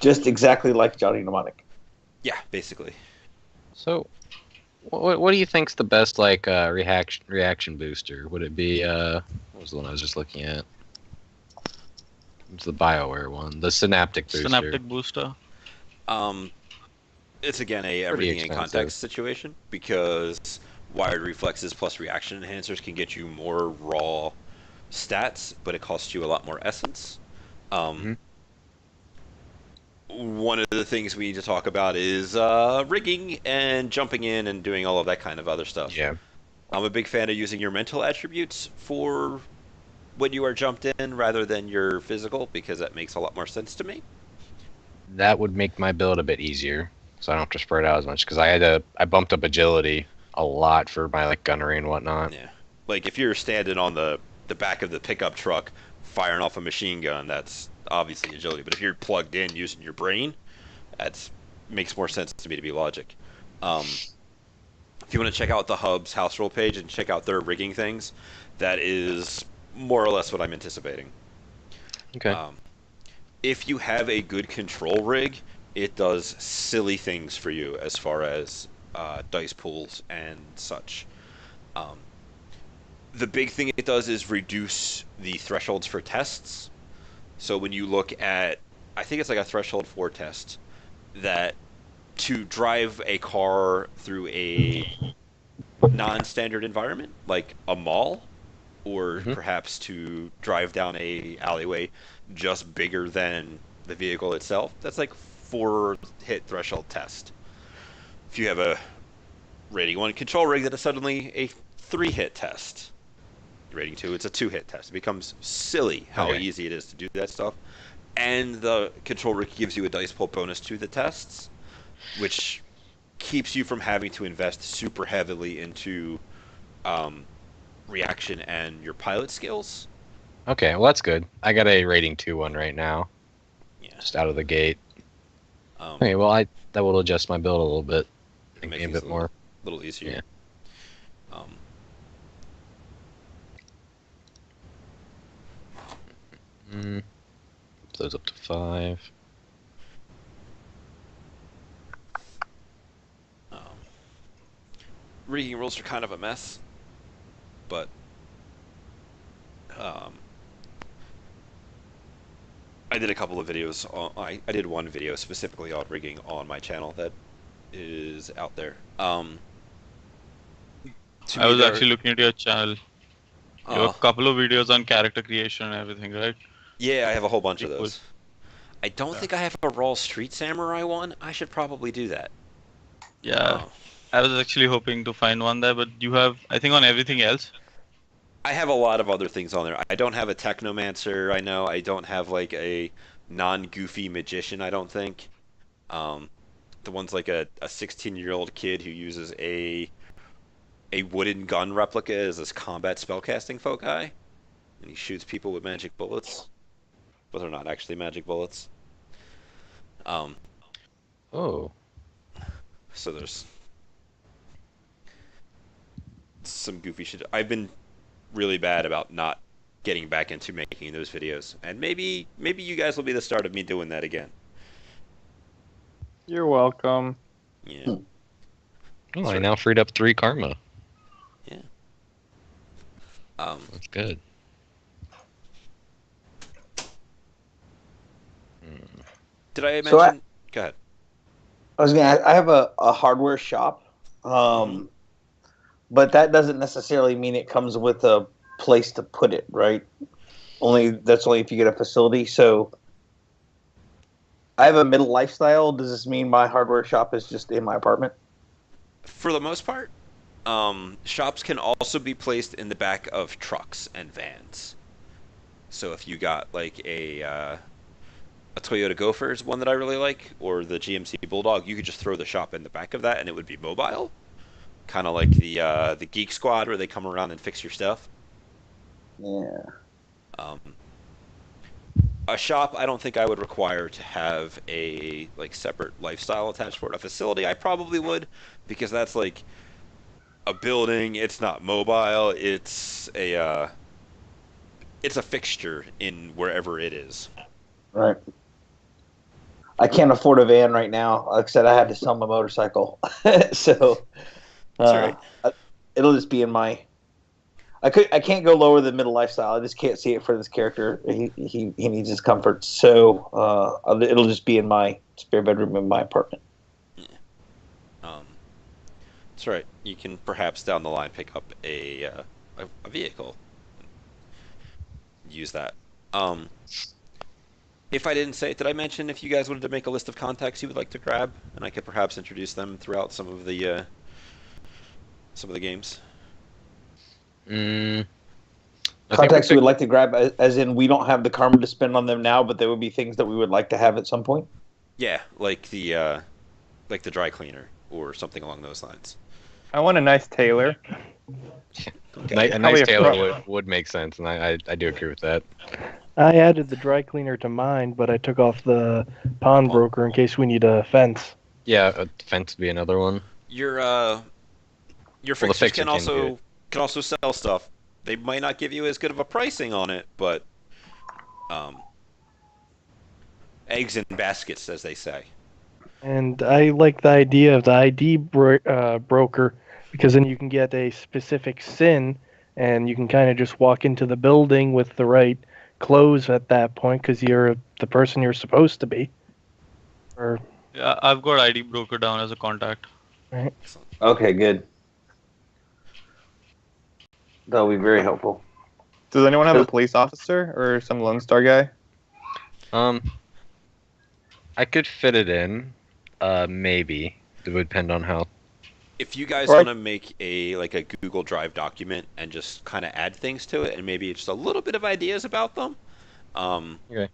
[SPEAKER 5] Just exactly like Johnny Mnemonic.
[SPEAKER 1] yeah, basically.
[SPEAKER 2] So, what do you think's the best like reaction booster? Would it be what was the one I was just looking at? It's the BioWare one, the Synaptic booster.
[SPEAKER 3] Synaptic booster.
[SPEAKER 1] It's again a
[SPEAKER 2] Pretty
[SPEAKER 1] everything in
[SPEAKER 2] expensive.
[SPEAKER 1] context situation because wired reflexes plus reaction enhancers can get you more raw stats, but it costs you a lot more essence. Um, One of the things we need to talk about is rigging and jumping in and doing all of that kind of other stuff.
[SPEAKER 2] Yeah.
[SPEAKER 1] I'm a big fan of using your mental attributes for when you are jumped in rather than your physical because that makes a lot more sense to me.
[SPEAKER 2] That would make my build a bit easier, so I don't have to spread out as much. Because I bumped up agility a lot for my like gunnery and whatnot.
[SPEAKER 1] Yeah, like if you're standing on the back of the pickup truck firing off a machine gun, that's obviously agility. But if you're plugged in using your brain, that makes more sense to me to be logic. If you want to check out the hub's house rule page and check out their rigging things, that is more or less what I'm anticipating.
[SPEAKER 2] Okay.
[SPEAKER 1] If you have a good control rig, it does silly things for you as far as dice pools and such. The big thing it does is reduce the thresholds for tests. So when you look at, I think it's like a threshold 4 test, that to drive a car through a non-standard environment, like a mall, or perhaps to drive down a alleyway just bigger than the vehicle itself, that's like 4 hit threshold test. If you have a rating 1 control rig, that is suddenly a 3 hit test. Rating 2, it's a 2 hit test. It becomes silly how easy it is to do that stuff. And the control rig gives you a dice pool bonus to the tests, which keeps you from having to invest super heavily into reaction and your pilot skills.
[SPEAKER 2] Okay, well that's good. I got a rating 2 one right now.
[SPEAKER 1] Yeah.
[SPEAKER 2] Just out of the gate. Okay, well that will adjust my build a little bit.
[SPEAKER 1] It
[SPEAKER 2] Make
[SPEAKER 1] makes
[SPEAKER 2] me a
[SPEAKER 1] things
[SPEAKER 2] bit more.
[SPEAKER 1] little easier.
[SPEAKER 2] Yeah. Those up to 5.
[SPEAKER 1] Rigging rules are kind of a mess, but I did a couple of videos. I did one video specifically on rigging on my channel that is out there.
[SPEAKER 3] I was actually looking at your channel. You have a couple of videos on character creation and everything, right?
[SPEAKER 1] Yeah, I have a whole bunch of
[SPEAKER 3] Pretty
[SPEAKER 1] those. I don't think I have a Raw Street Samurai one. I should probably do that.
[SPEAKER 3] Yeah. I was actually hoping to find one there, but you have, I think, on everything else.
[SPEAKER 1] I have a lot of other things on there. I don't have a Technomancer, I know. I don't have, like, a non-goofy magician, I don't think. The one's like a 16-year-old kid who uses a wooden gun replica as this combat spellcasting foci. And he shoots people with magic bullets. But they're not actually magic bullets.
[SPEAKER 2] Oh.
[SPEAKER 1] So there's some goofy shit. I've been really bad about not getting back into making those videos, and maybe you guys will be the start of me doing that again.
[SPEAKER 4] You're welcome.
[SPEAKER 1] Yeah.
[SPEAKER 2] Oh, I now freed up 3 karma.
[SPEAKER 1] Yeah.
[SPEAKER 2] That's good.
[SPEAKER 1] Did I mention?
[SPEAKER 5] So
[SPEAKER 1] Go ahead.
[SPEAKER 5] I have a hardware shop, but that doesn't necessarily mean it comes with a place to put it, right? That's only if you get a facility. So I have a middle lifestyle. Does this mean my hardware shop is just in my apartment?
[SPEAKER 1] For the most part, shops can also be placed in the back of trucks and vans. So if you got like a Toyota Gopher is one that I really like, or the GMC Bulldog, you could just throw the shop in the back of that and it would be mobile. Kind of like the Geek Squad where they come around and fix your stuff.
[SPEAKER 5] Yeah.
[SPEAKER 1] A shop, I don't think I would require to have a like separate lifestyle attached for it. A facility, I probably would, because that's like a building. It's not mobile. It's a fixture in wherever it is.
[SPEAKER 5] Right. I can't afford a van right now. Like I said, I had to sell my motorcycle, so
[SPEAKER 1] That's right.
[SPEAKER 5] it'll just be in my. I can't go lower than middle lifestyle. I just can't see it for this character. He needs his comfort. So it'll just be in my spare bedroom in my apartment.
[SPEAKER 1] Um, that's right. You can perhaps down the line pick up a vehicle. Use that. Um, if I didn't say it, did I mention if you guys wanted to make a list of contacts you would like to grab, and I could perhaps introduce them throughout some of the games?
[SPEAKER 2] I think
[SPEAKER 5] Contacts we would like to grab, as in we don't have the karma to spend on them now, but there would be things that we would like to have at some point.
[SPEAKER 1] Yeah, like the dry cleaner or something along those lines.
[SPEAKER 4] I want a nice tailor.
[SPEAKER 1] Okay.
[SPEAKER 2] A
[SPEAKER 4] Probably
[SPEAKER 2] nice
[SPEAKER 4] a
[SPEAKER 2] tailor
[SPEAKER 4] pro-
[SPEAKER 2] would make sense, and I do agree with that.
[SPEAKER 6] I added the dry cleaner to mine, but I took off the pawnbroker in case we need a fence.
[SPEAKER 2] Yeah, a fence would be another one.
[SPEAKER 1] Your
[SPEAKER 2] the
[SPEAKER 1] fixers
[SPEAKER 2] fixer
[SPEAKER 1] can
[SPEAKER 2] can
[SPEAKER 1] also sell stuff. They might not give you as good of a pricing on it, but eggs in baskets, as they say.
[SPEAKER 6] And I like the idea of the ID broker because then you can get a specific SIN and you can kind of just walk into the building with the right clothes at that point because you're the person you're supposed to be. Or
[SPEAKER 3] Yeah, I've got ID broker down as a contact.
[SPEAKER 1] Excellent.
[SPEAKER 5] Okay, good. That'll be very helpful.
[SPEAKER 4] Does anyone have a police officer or some Lone Star guy?
[SPEAKER 2] I could fit it in. Maybe it would depend on how.
[SPEAKER 1] If you guys
[SPEAKER 4] Or-
[SPEAKER 1] want to make a Google Drive document and just kind of add things to it, and maybe just a little bit of ideas about them.
[SPEAKER 2] Okay.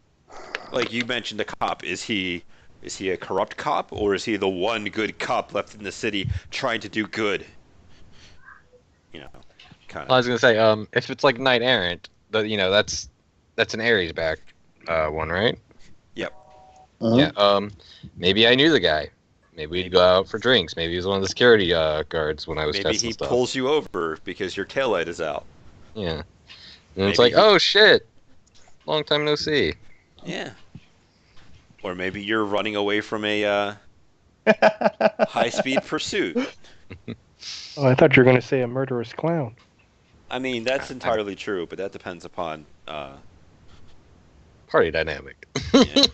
[SPEAKER 1] Like you mentioned, the cop is he a corrupt cop, or is he the one good cop left in the city trying to do good? You know, kind
[SPEAKER 2] I
[SPEAKER 1] of.
[SPEAKER 2] was gonna say, if it's like Knight Errant, that's an Ares back one, right?
[SPEAKER 1] Yep.
[SPEAKER 2] Yeah. Maybe I knew the guy. Maybe we'd go out for drinks. Maybe he was one of the security guards when I was
[SPEAKER 1] Maybe
[SPEAKER 2] testing
[SPEAKER 1] he
[SPEAKER 2] stuff.
[SPEAKER 1] pulls you over because your taillight is out.
[SPEAKER 2] Yeah. And it's
[SPEAKER 1] Maybe
[SPEAKER 2] like,
[SPEAKER 1] he-
[SPEAKER 2] oh shit, long time no see.
[SPEAKER 1] Yeah. Or maybe you're running away from a high-speed pursuit.
[SPEAKER 6] oh, I thought you were going to say a murderous clown.
[SPEAKER 1] I mean, that's entirely true, but that depends upon.
[SPEAKER 2] Party dynamic.
[SPEAKER 1] Yeah.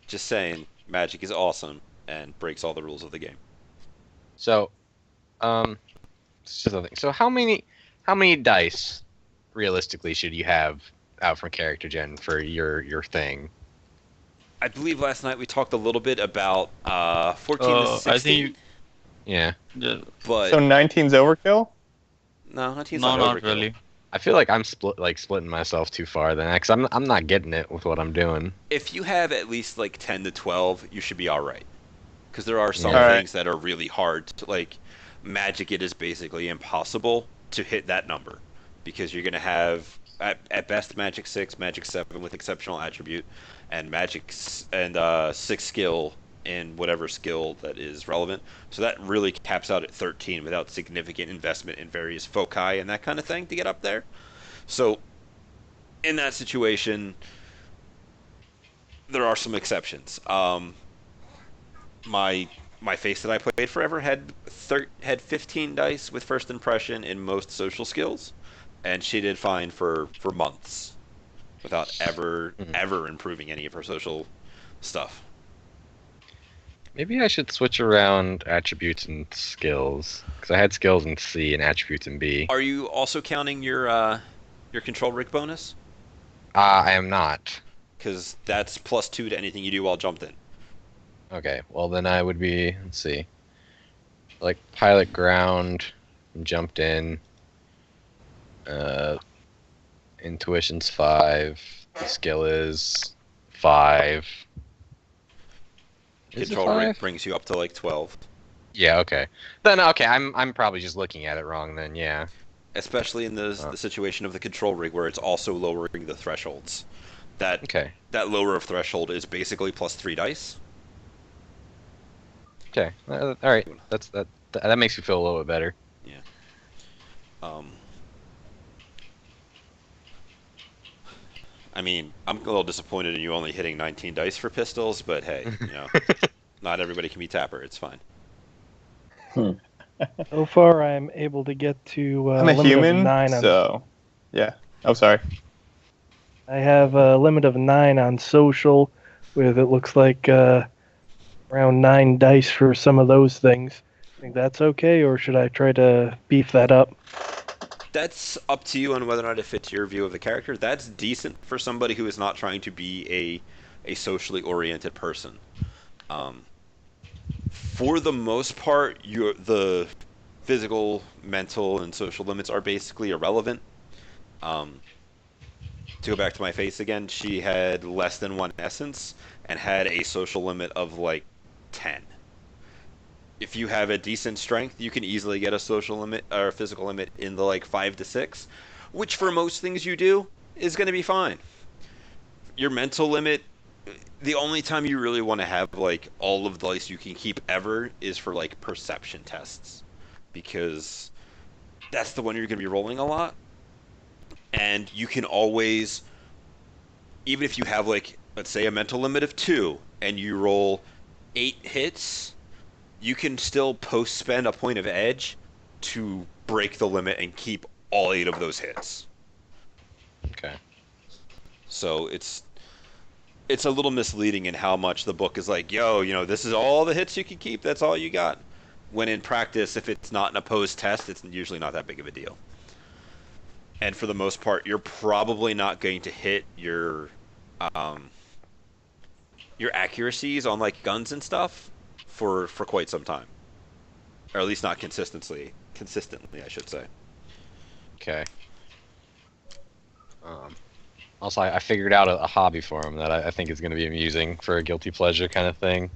[SPEAKER 1] Just saying, magic is awesome and breaks all the rules of the game.
[SPEAKER 2] So, it's just another thing. So how many dice realistically should you have out from character gen for your thing?
[SPEAKER 1] I believe last night we talked a little bit about 14 to 16.
[SPEAKER 3] I think
[SPEAKER 2] Yeah.
[SPEAKER 3] yeah,
[SPEAKER 1] but
[SPEAKER 4] So 19's overkill?
[SPEAKER 1] no, 19's
[SPEAKER 3] no,
[SPEAKER 1] not
[SPEAKER 3] not
[SPEAKER 1] overkill.
[SPEAKER 3] really.
[SPEAKER 2] I feel like I'm splitting myself too far then, because I'm not getting it with what I'm doing.
[SPEAKER 1] If you have at least like 10 to 12, you should be all right. Because there are some
[SPEAKER 2] Yeah.
[SPEAKER 1] things that are really hard to, like magic. It is basically impossible to hit that number because you're gonna have at best magic 6, magic 7 with exceptional attribute, and and 6 skill in whatever skill that is relevant. So that really caps out at 13 without significant investment in various foci and that kind of thing to get up there. So in that situation, there are some exceptions. My face that I played forever had 15 dice with first impression in most social skills, and she did fine for months without ever improving any of her social stuff.
[SPEAKER 2] Maybe I should switch around attributes and skills, because I had skills in C and attributes in B.
[SPEAKER 1] Are you also counting your control rig bonus?
[SPEAKER 2] I am not.
[SPEAKER 1] Because that's +2 to anything you do while jumped in.
[SPEAKER 2] Okay, well then I would be, let's see, like pilot ground, jumped in, intuition's 5, the skill is 5. Is it
[SPEAKER 1] Control rig
[SPEAKER 2] 5?
[SPEAKER 1] brings you up to like 12.
[SPEAKER 2] Yeah, okay. Then okay, I'm probably just looking at it wrong then, yeah.
[SPEAKER 1] Especially in the situation of the control rig where it's also lowering the thresholds.
[SPEAKER 2] Okay.
[SPEAKER 1] That lower of threshold is basically +3 dice.
[SPEAKER 2] Okay. All right. That makes me feel a little bit better.
[SPEAKER 1] I mean, I'm a little disappointed in you only hitting 19 dice for pistols, but hey, not everybody can be Tapper. It's fine.
[SPEAKER 6] So far, I'm able to get to
[SPEAKER 4] I'm a
[SPEAKER 6] limit of
[SPEAKER 4] human,
[SPEAKER 6] 9 on.
[SPEAKER 4] so yeah. Oh, sorry.
[SPEAKER 6] I have a limit of 9 on social, with it looks like around 9 dice for some of those things. Think that's okay, or should I try to beef that up?
[SPEAKER 1] That's up to you on whether or not it fits your view of the character. That's decent for somebody who is not trying to be a socially oriented person. Um, for the most part, the physical, mental, and social limits are basically irrelevant. Um, to go back to my face again, she had less than 1 essence and had a social limit of like 10. If you have a decent strength, you can easily get a social limit or a physical limit in the like 5 to 6, which for most things you do is going to be fine. Your mental limit, the only time you really want to have like all of the dice you can keep ever is for like perception tests, because that's the one you're going to be rolling a lot, and you can always, even if you have like, let's say, a mental limit of 2 and you roll 8 hits, you can still post spend a point of edge to break the limit and keep all 8 of those hits.
[SPEAKER 2] Okay.
[SPEAKER 1] So it's a little misleading in how much the book is like, yo, this is all the hits you can keep, that's all you got. When in practice, if it's not an opposed test, it's usually not that big of a deal. And for the most part, you're probably not going to hit um, your accuracies on like guns and stuff for quite some time, or at least not consistently. Consistently, I should say.
[SPEAKER 2] Okay. Also, I figured out a hobby for him that I think is going to be amusing for a guilty pleasure kind of thing.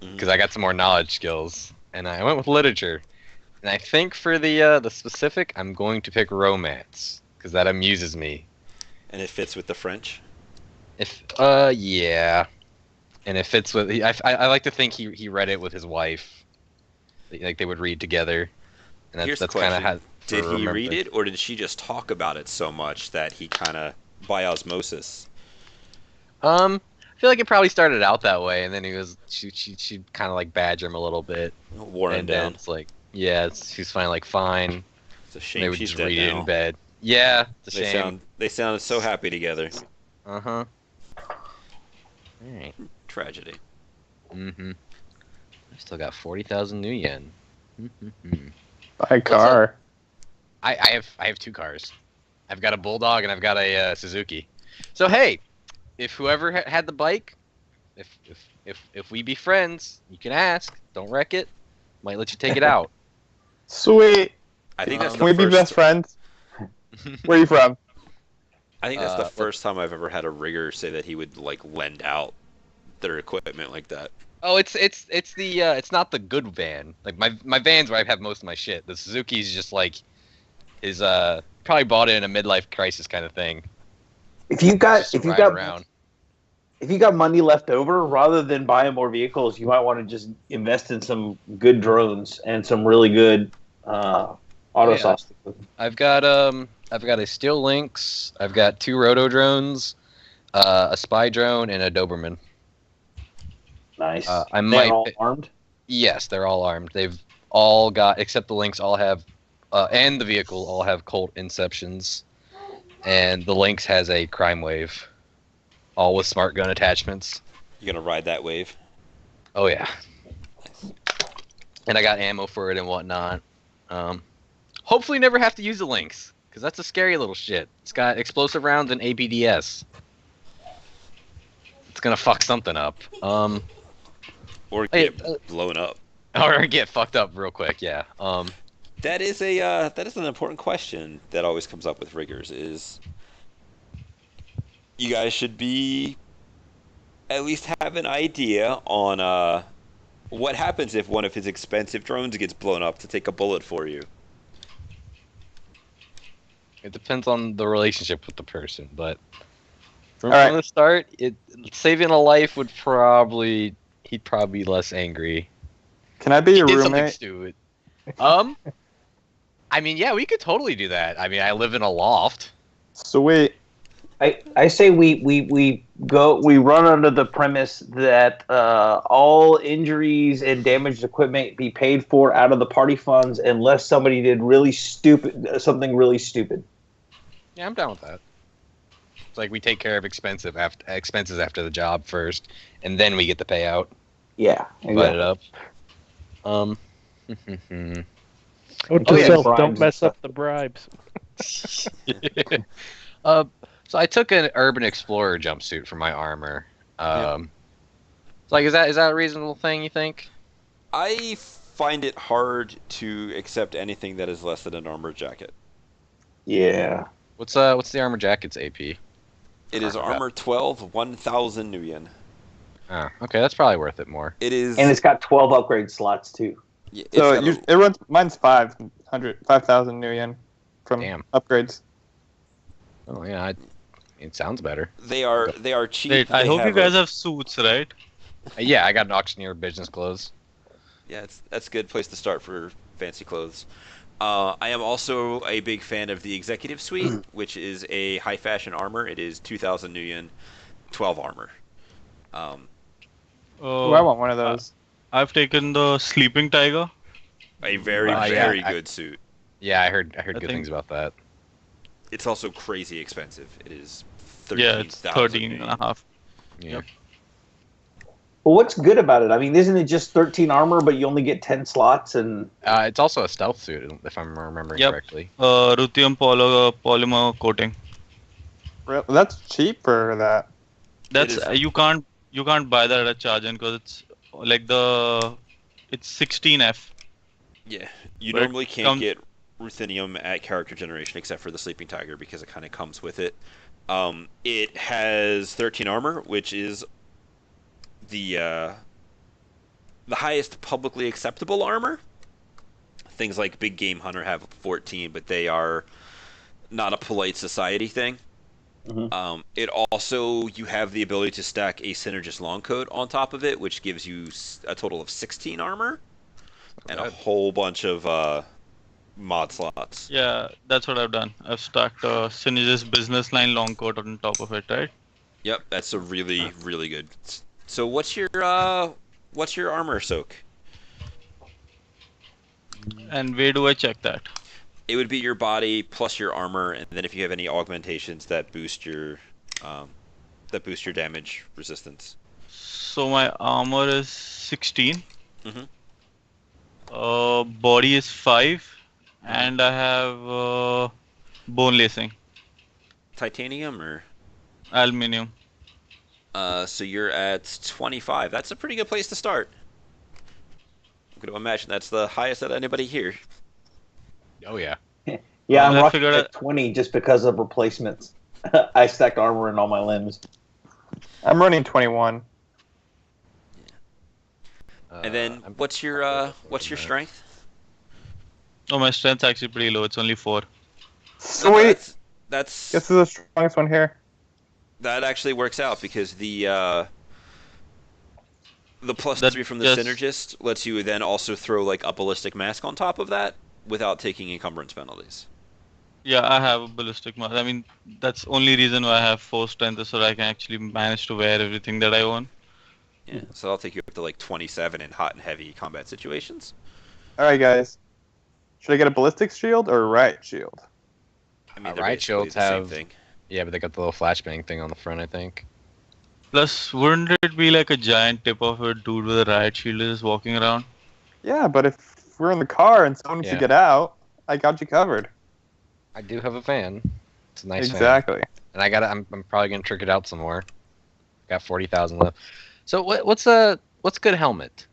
[SPEAKER 2] Because I got some more knowledge skills, and I went with literature. And I think for the specific, I'm going to pick romance because that amuses me.
[SPEAKER 1] And it fits with the French.
[SPEAKER 2] Yeah, and it fits with. I like to think he read it with his wife, like they would read together. And
[SPEAKER 1] Here's the
[SPEAKER 2] that's kind of
[SPEAKER 1] question:
[SPEAKER 2] how.
[SPEAKER 1] did he read it, or did she just talk about it so much that he kind of by osmosis?
[SPEAKER 2] I feel like it probably started out that way, and then she kind of like badger him a little bit,
[SPEAKER 1] Wore him
[SPEAKER 2] and
[SPEAKER 1] down.
[SPEAKER 2] then it's like, yeah, she's finally like fine.
[SPEAKER 1] It's a shame
[SPEAKER 2] They would
[SPEAKER 1] she's
[SPEAKER 2] just
[SPEAKER 1] dead
[SPEAKER 2] read
[SPEAKER 1] now.
[SPEAKER 2] it in bed. Yeah, it's a shame.
[SPEAKER 1] They sounded so happy together.
[SPEAKER 2] Uh-huh. Alright.
[SPEAKER 1] Tragedy.
[SPEAKER 2] Mm-hmm. I still got 40,000 new yen. Mm-hmm.
[SPEAKER 4] Buy a car.
[SPEAKER 2] I have 2 cars. I've got a Bulldog and I've got a Suzuki. So hey, if whoever had the bike, if we be friends, you can ask. Don't wreck it. Might let you take it out.
[SPEAKER 4] Sweet.
[SPEAKER 1] I think that's
[SPEAKER 4] Can we
[SPEAKER 1] the
[SPEAKER 4] be best
[SPEAKER 1] first.
[SPEAKER 4] friends? Where are you from?
[SPEAKER 1] I think that's the
[SPEAKER 2] What-
[SPEAKER 1] first time I've ever had a rigger say that he would like lend out their equipment like that.
[SPEAKER 2] Oh, it's it's not the good van. Like my van's where I have most of my shit. The Suzuki's just like is probably bought it in a midlife crisis kind of thing.
[SPEAKER 5] If you got
[SPEAKER 2] Just to
[SPEAKER 5] if you
[SPEAKER 2] ride
[SPEAKER 5] got
[SPEAKER 2] around.
[SPEAKER 5] if you got money left over, rather than buying more vehicles, you might want to just invest in some good drones and some really good autosauce.
[SPEAKER 2] I've got a Steel Lynx. I've got 2 Roto drones, a spy drone, and a Doberman.
[SPEAKER 5] Nice.
[SPEAKER 2] I
[SPEAKER 5] They're
[SPEAKER 2] might.
[SPEAKER 5] all armed.
[SPEAKER 2] Yes, they're all armed. They've all got, except the Lynx, all have, and the vehicle all have Colt Inceptions, and the Lynx has a Crime Wave, all with smart gun attachments.
[SPEAKER 1] You gonna ride that wave?
[SPEAKER 2] Oh yeah. And I got ammo for it and whatnot. Hopefully never have to use the Lynx, because that's a scary little shit. It's got explosive rounds and APDS. It's gonna fuck something up.
[SPEAKER 1] Or
[SPEAKER 2] Hey,
[SPEAKER 1] get blown up?
[SPEAKER 2] Or get fucked up real quick, yeah.
[SPEAKER 1] That is an important question that always comes up with riggers. Is you guys should be at least have an idea on what happens if one of his expensive drones gets blown up to take a bullet for you.
[SPEAKER 2] It depends on the relationship with the person, but from,
[SPEAKER 4] All right.
[SPEAKER 2] from the start, saving a life would probably he'd probably be less angry.
[SPEAKER 4] Can I be
[SPEAKER 2] He
[SPEAKER 4] your
[SPEAKER 2] did something
[SPEAKER 4] roommate?
[SPEAKER 2] stupid. I mean, yeah, we could totally do that. I mean, I live in a loft.
[SPEAKER 4] Sweet.
[SPEAKER 5] I say we we run under the premise that all injuries and damaged equipment be paid for out of the party funds unless somebody did something really stupid.
[SPEAKER 2] Yeah, I'm down with that. It's like we take care of expenses after the job first, and then we get the payout.
[SPEAKER 5] Yeah,
[SPEAKER 2] Divide it up.
[SPEAKER 6] Note
[SPEAKER 5] Oh,
[SPEAKER 6] to
[SPEAKER 5] yeah,
[SPEAKER 6] self,
[SPEAKER 5] bribes
[SPEAKER 6] don't
[SPEAKER 5] and
[SPEAKER 6] mess
[SPEAKER 5] stuff.
[SPEAKER 6] up the bribes.
[SPEAKER 2] So I took an Urban Explorer jumpsuit for my armor. It's like, is that a reasonable thing, you think?
[SPEAKER 1] I find it hard to accept anything that is less than an armor jacket.
[SPEAKER 5] Yeah.
[SPEAKER 2] What's the armor jacket's AP?
[SPEAKER 1] It is
[SPEAKER 2] Armor
[SPEAKER 1] armor 12, 1,000 new yen.
[SPEAKER 2] Oh, okay, that's probably worth it more.
[SPEAKER 1] It is.
[SPEAKER 5] And it's got 12 upgrade slots too.
[SPEAKER 1] Yeah, it's
[SPEAKER 4] So
[SPEAKER 1] got a-
[SPEAKER 4] it runs. Mine's 5,000 new yen from
[SPEAKER 2] Damn.
[SPEAKER 4] upgrades.
[SPEAKER 2] Oh yeah, it sounds better.
[SPEAKER 1] they are cheap.
[SPEAKER 3] Wait, I
[SPEAKER 1] They
[SPEAKER 3] hope you
[SPEAKER 1] have
[SPEAKER 3] guys have suits, right?
[SPEAKER 2] Yeah, I got an auctioneer business clothes.
[SPEAKER 1] Yeah, that's a good place to start for fancy clothes. I am also a big fan of the Executive Suite, which is a high fashion armor. It is 2,000 new yen, 12 armor.
[SPEAKER 4] Ooh, I want one of those.
[SPEAKER 3] I've taken the Sleeping Tiger.
[SPEAKER 1] A very,
[SPEAKER 2] yeah,
[SPEAKER 1] very good suit.
[SPEAKER 2] Yeah, I heard good
[SPEAKER 3] think-
[SPEAKER 2] things about that.
[SPEAKER 1] It's also crazy expensive. It is 13,000
[SPEAKER 3] Yeah, it's 13 and a half.
[SPEAKER 2] Yeah.
[SPEAKER 3] Yep.
[SPEAKER 5] Well, what's good about it? I mean, isn't it just 13 armor, but you only get 10 slots? And
[SPEAKER 2] It's also a stealth suit, if I'm remembering
[SPEAKER 3] Yep.
[SPEAKER 2] correctly.
[SPEAKER 3] Ruthenium polymer coating.
[SPEAKER 4] That's cheap for that.
[SPEAKER 3] That's
[SPEAKER 1] is.
[SPEAKER 3] you can't buy that at a charge-in because it's like it's 16F.
[SPEAKER 1] Yeah, you
[SPEAKER 3] But it
[SPEAKER 1] normally can't
[SPEAKER 3] comes-
[SPEAKER 1] get ruthenium at character generation except for the Sleeping Tiger because it kind of comes with it. It has 13 armor, which is the highest publicly acceptable armor. Things like Big Game Hunter have 14, but they are not a polite society thing.
[SPEAKER 5] Mhm.
[SPEAKER 1] It also, you have the ability to stack a Synergist Long Coat on top of it, which gives you a total of 16 armor and a
[SPEAKER 2] bad.
[SPEAKER 1] whole bunch of mod slots.
[SPEAKER 3] Yeah, that's what I've done. I've stacked a Synergist business line long coat on top of it, right?
[SPEAKER 1] Yep, that's a really, really good. So what's your armor soak?
[SPEAKER 3] And where do I check that?
[SPEAKER 1] It would be your body plus your armor, and then if you have any augmentations that boost your damage resistance.
[SPEAKER 3] So my armor is 16.
[SPEAKER 1] Mhm.
[SPEAKER 3] Body is 5, and I have bone lacing,
[SPEAKER 1] Titanium or
[SPEAKER 3] aluminium.
[SPEAKER 1] so you're at 25. That's a pretty good place to start. I'm going to imagine that's the highest that anybody here.
[SPEAKER 2] Oh yeah.
[SPEAKER 5] yeah, I'm
[SPEAKER 3] I
[SPEAKER 5] rocking
[SPEAKER 3] figured
[SPEAKER 5] at 20 just because of replacements. I stacked armor in all my limbs.
[SPEAKER 4] I'm running 21.
[SPEAKER 1] And then
[SPEAKER 2] I'm-
[SPEAKER 1] what's your
[SPEAKER 2] I'll go for that.
[SPEAKER 1] strength?
[SPEAKER 3] Oh, my strength's actually pretty low. It's only 4.
[SPEAKER 1] No,
[SPEAKER 4] Sweet.
[SPEAKER 1] that's
[SPEAKER 4] This is the strongest one here.
[SPEAKER 1] that actually works out because the plus
[SPEAKER 3] That
[SPEAKER 1] 3 from the
[SPEAKER 3] just-
[SPEAKER 1] Synergist lets you then also throw like a ballistic mask on top of that without taking encumbrance penalties.
[SPEAKER 3] Yeah, I have a ballistic mask. I mean, that's only reason why I have 4 strength is so that I can actually manage to wear everything that I own.
[SPEAKER 1] Yeah, so that'll take you up to like 27 in hot and heavy combat situations.
[SPEAKER 4] All right, guys. Should I get a ballistic shield or a riot shield?
[SPEAKER 1] I mean, they're
[SPEAKER 2] Riot
[SPEAKER 1] basically
[SPEAKER 2] shields
[SPEAKER 1] the same
[SPEAKER 2] have-
[SPEAKER 1] thing.
[SPEAKER 2] Yeah, but they got the little flashbang thing on the front, I think.
[SPEAKER 3] Plus, wouldn't it be like a giant tip of a dude with a riot shield is walking around?
[SPEAKER 4] Yeah, but if we're in the car and someone needs
[SPEAKER 2] Yeah.
[SPEAKER 4] to get out, I got you covered.
[SPEAKER 2] I do have a fan. It's a nice fan.
[SPEAKER 4] Exactly.
[SPEAKER 2] And I'm probably gonna trick it out some more. Got 40,000 left. So what's good helmet?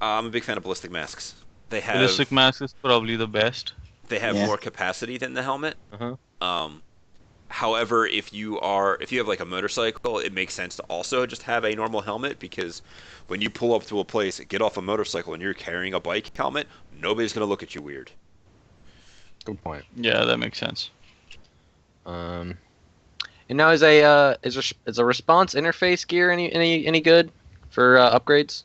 [SPEAKER 1] I'm a big fan of ballistic masks. They have
[SPEAKER 3] Ballistic mask is probably the best.
[SPEAKER 1] they have
[SPEAKER 5] Yeah.
[SPEAKER 1] more capacity than the helmet.
[SPEAKER 2] Uh-huh.
[SPEAKER 1] However, if you have like a motorcycle, it makes sense to also just have a normal helmet because when you pull up to a place, get off a motorcycle, and you're carrying a bike helmet, nobody's gonna look at you weird.
[SPEAKER 2] Good point.
[SPEAKER 3] Yeah, that makes sense.
[SPEAKER 2] And now is a response interface gear any good for upgrades?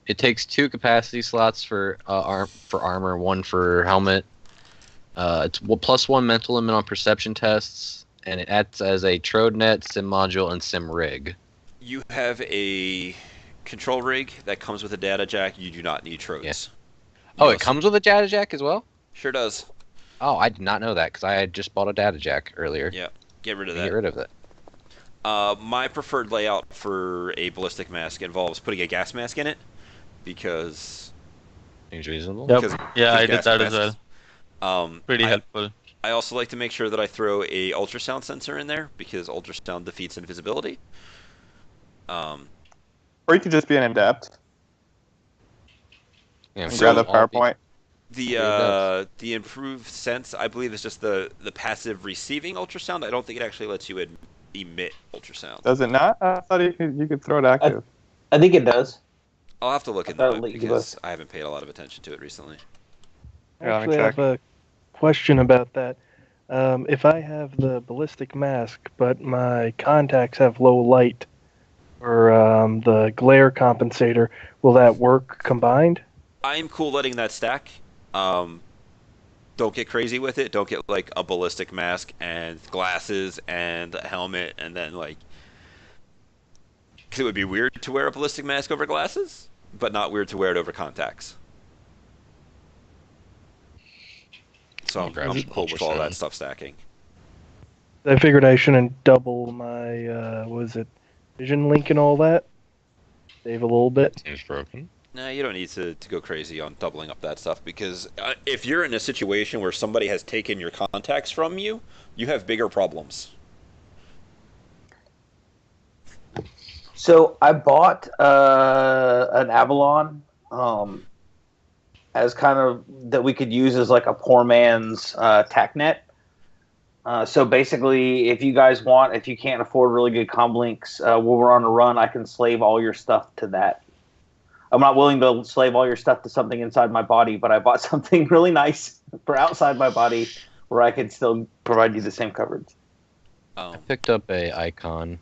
[SPEAKER 2] It takes 2 capacity slots for armor, 1 for helmet. It's +1 mental limit on perception tests, and it acts as a TrodeNet, sim module, and sim rig.
[SPEAKER 1] You have a control rig that comes with a data jack. You do not need trodes.
[SPEAKER 2] Yeah.
[SPEAKER 1] You
[SPEAKER 2] Oh, it
[SPEAKER 1] also-
[SPEAKER 2] comes with a data jack as well?
[SPEAKER 1] Sure does.
[SPEAKER 2] Oh, I did not know that because I had just bought a data jack earlier.
[SPEAKER 1] Yeah, get rid of
[SPEAKER 2] Get
[SPEAKER 1] that.
[SPEAKER 2] rid of it.
[SPEAKER 1] My preferred layout for a ballistic mask involves putting a gas mask in it because
[SPEAKER 2] Seems reasonable.
[SPEAKER 6] Yep.
[SPEAKER 1] because
[SPEAKER 3] Yeah, I did
[SPEAKER 1] gas
[SPEAKER 3] that as
[SPEAKER 1] masks-
[SPEAKER 3] well. Pretty helpful.
[SPEAKER 1] I also like to make sure that I throw a ultrasound sensor in there because ultrasound defeats invisibility.
[SPEAKER 4] Or you could just be an adept
[SPEAKER 2] Yeah,
[SPEAKER 4] and
[SPEAKER 1] So-
[SPEAKER 4] grab the
[SPEAKER 2] all be-
[SPEAKER 4] PowerPoint.
[SPEAKER 1] The improved sense, I believe, is just the passive receiving ultrasound. I don't think it actually lets you emit ultrasound.
[SPEAKER 4] Does it not? I thought you could throw it active.
[SPEAKER 5] I think it does.
[SPEAKER 1] I'll have to look
[SPEAKER 5] I
[SPEAKER 1] into
[SPEAKER 5] thought
[SPEAKER 1] it
[SPEAKER 5] it let you
[SPEAKER 1] because I haven't paid a lot of attention to it recently.
[SPEAKER 4] Yeah, let me
[SPEAKER 6] Actually, I have
[SPEAKER 4] check.
[SPEAKER 6] a question about that. If I have the ballistic mask, but my contacts have low light, or the glare compensator, will that work combined?
[SPEAKER 1] I'm cool letting that stack. Don't get crazy with it. Don't get like a ballistic mask and glasses and a helmet and then like. Because it would be weird to wear a ballistic mask over glasses, but not weird to wear it over contacts. So
[SPEAKER 2] I'll grab
[SPEAKER 1] I'm
[SPEAKER 2] some
[SPEAKER 1] cool with all that
[SPEAKER 2] ultrasound.
[SPEAKER 1] stuff stacking.
[SPEAKER 6] I figured I shouldn't double my vision link and all that. Save a little bit.
[SPEAKER 2] Seems broken.
[SPEAKER 1] No, you don't need to go crazy on doubling up that stuff because if you're in a situation where somebody has taken your contacts from you, you have bigger problems.
[SPEAKER 5] So I bought an Avalon as kind of that we could use as like a poor man's TACnet. So basically, if you guys want, if you can't afford really good comm links while we're on a run, I can slave all your stuff to that. I'm not willing to slave all your stuff to something inside my body, but I bought something really nice for outside my body where I could still provide you the same coverage.
[SPEAKER 2] I picked up a icon,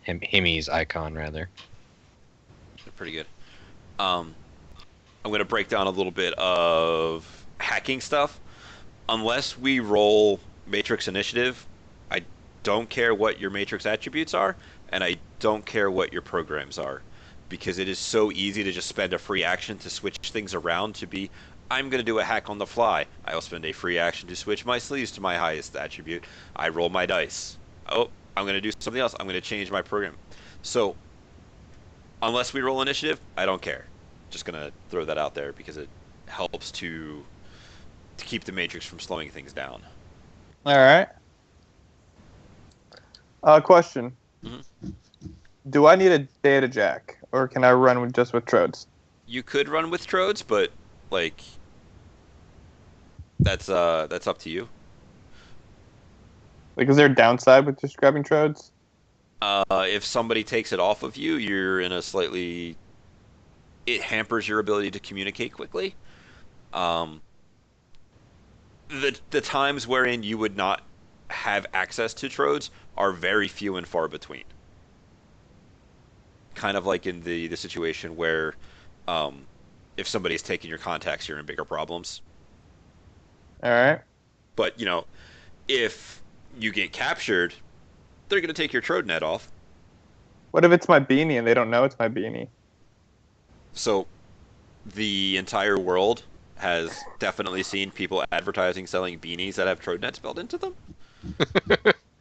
[SPEAKER 2] Hemi's icon rather.
[SPEAKER 1] They're pretty good. I'm going to break down a little bit of hacking stuff. Unless we roll Matrix Initiative, I don't care what your Matrix attributes are, and I don't care what your programs are, because it is so easy to just spend a free action to switch things around to be, I'm going to do a hack on the fly. I'll spend a free action to switch my sleeves to my highest attribute. I roll my dice. Oh, I'm going to do something else. I'm going to change my program. So, unless we roll initiative, I don't care. Just going to throw that out there because it helps to keep the Matrix from slowing things down.
[SPEAKER 4] All right. Question.
[SPEAKER 1] Mhm.
[SPEAKER 4] Do I need a data jack, or can I run just with trodes?
[SPEAKER 1] You could run with trodes, but like that's up to you.
[SPEAKER 4] Like, is there a downside with just grabbing trodes?
[SPEAKER 1] If somebody takes it off of you, you're in a slightly. It hampers your ability to communicate quickly. The times wherein you would not have access to trodes are very few and far between. Kind of like in the situation where, if somebody's taking your contacts, you're in bigger problems.
[SPEAKER 4] All right.
[SPEAKER 1] But if you get captured, they're going to take your trode net off.
[SPEAKER 4] What if it's my beanie and they don't know it's my beanie?
[SPEAKER 1] So the entire world has definitely seen people advertising selling beanies that have trode nets built into them.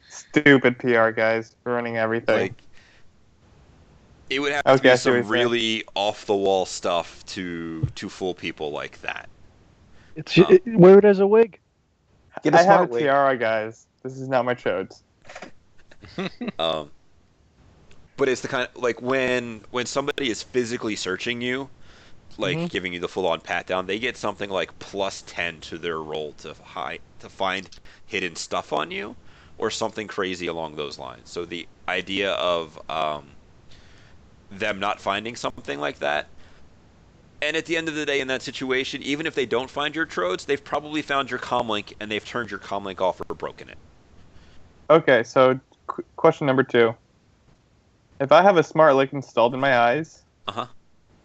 [SPEAKER 4] Stupid PR guys ruining everything.
[SPEAKER 1] Like, it would have
[SPEAKER 4] Okay,
[SPEAKER 1] to
[SPEAKER 4] I
[SPEAKER 1] be
[SPEAKER 4] see what you're
[SPEAKER 1] some
[SPEAKER 4] saying.
[SPEAKER 1] really off the wall stuff to fool people like that.
[SPEAKER 6] It's wear it as a wig.
[SPEAKER 5] Get a
[SPEAKER 4] I have a
[SPEAKER 5] smart wig.
[SPEAKER 4] tiara, guys. This is not my trodes.
[SPEAKER 1] But it's the kind of, like when somebody is physically searching you, like
[SPEAKER 6] Mhm.
[SPEAKER 1] giving you the full on pat down, they get something like +10 to their roll to find hidden stuff on you, or something crazy along those lines. So the idea of them not finding something like that, and at the end of the day, in that situation, even if they don't find your trodes, they've probably found your comlink and they've turned your comlink off or broken it.
[SPEAKER 4] Okay, so question number 2. If I have a smart link installed in my eyes,
[SPEAKER 1] Uh-huh.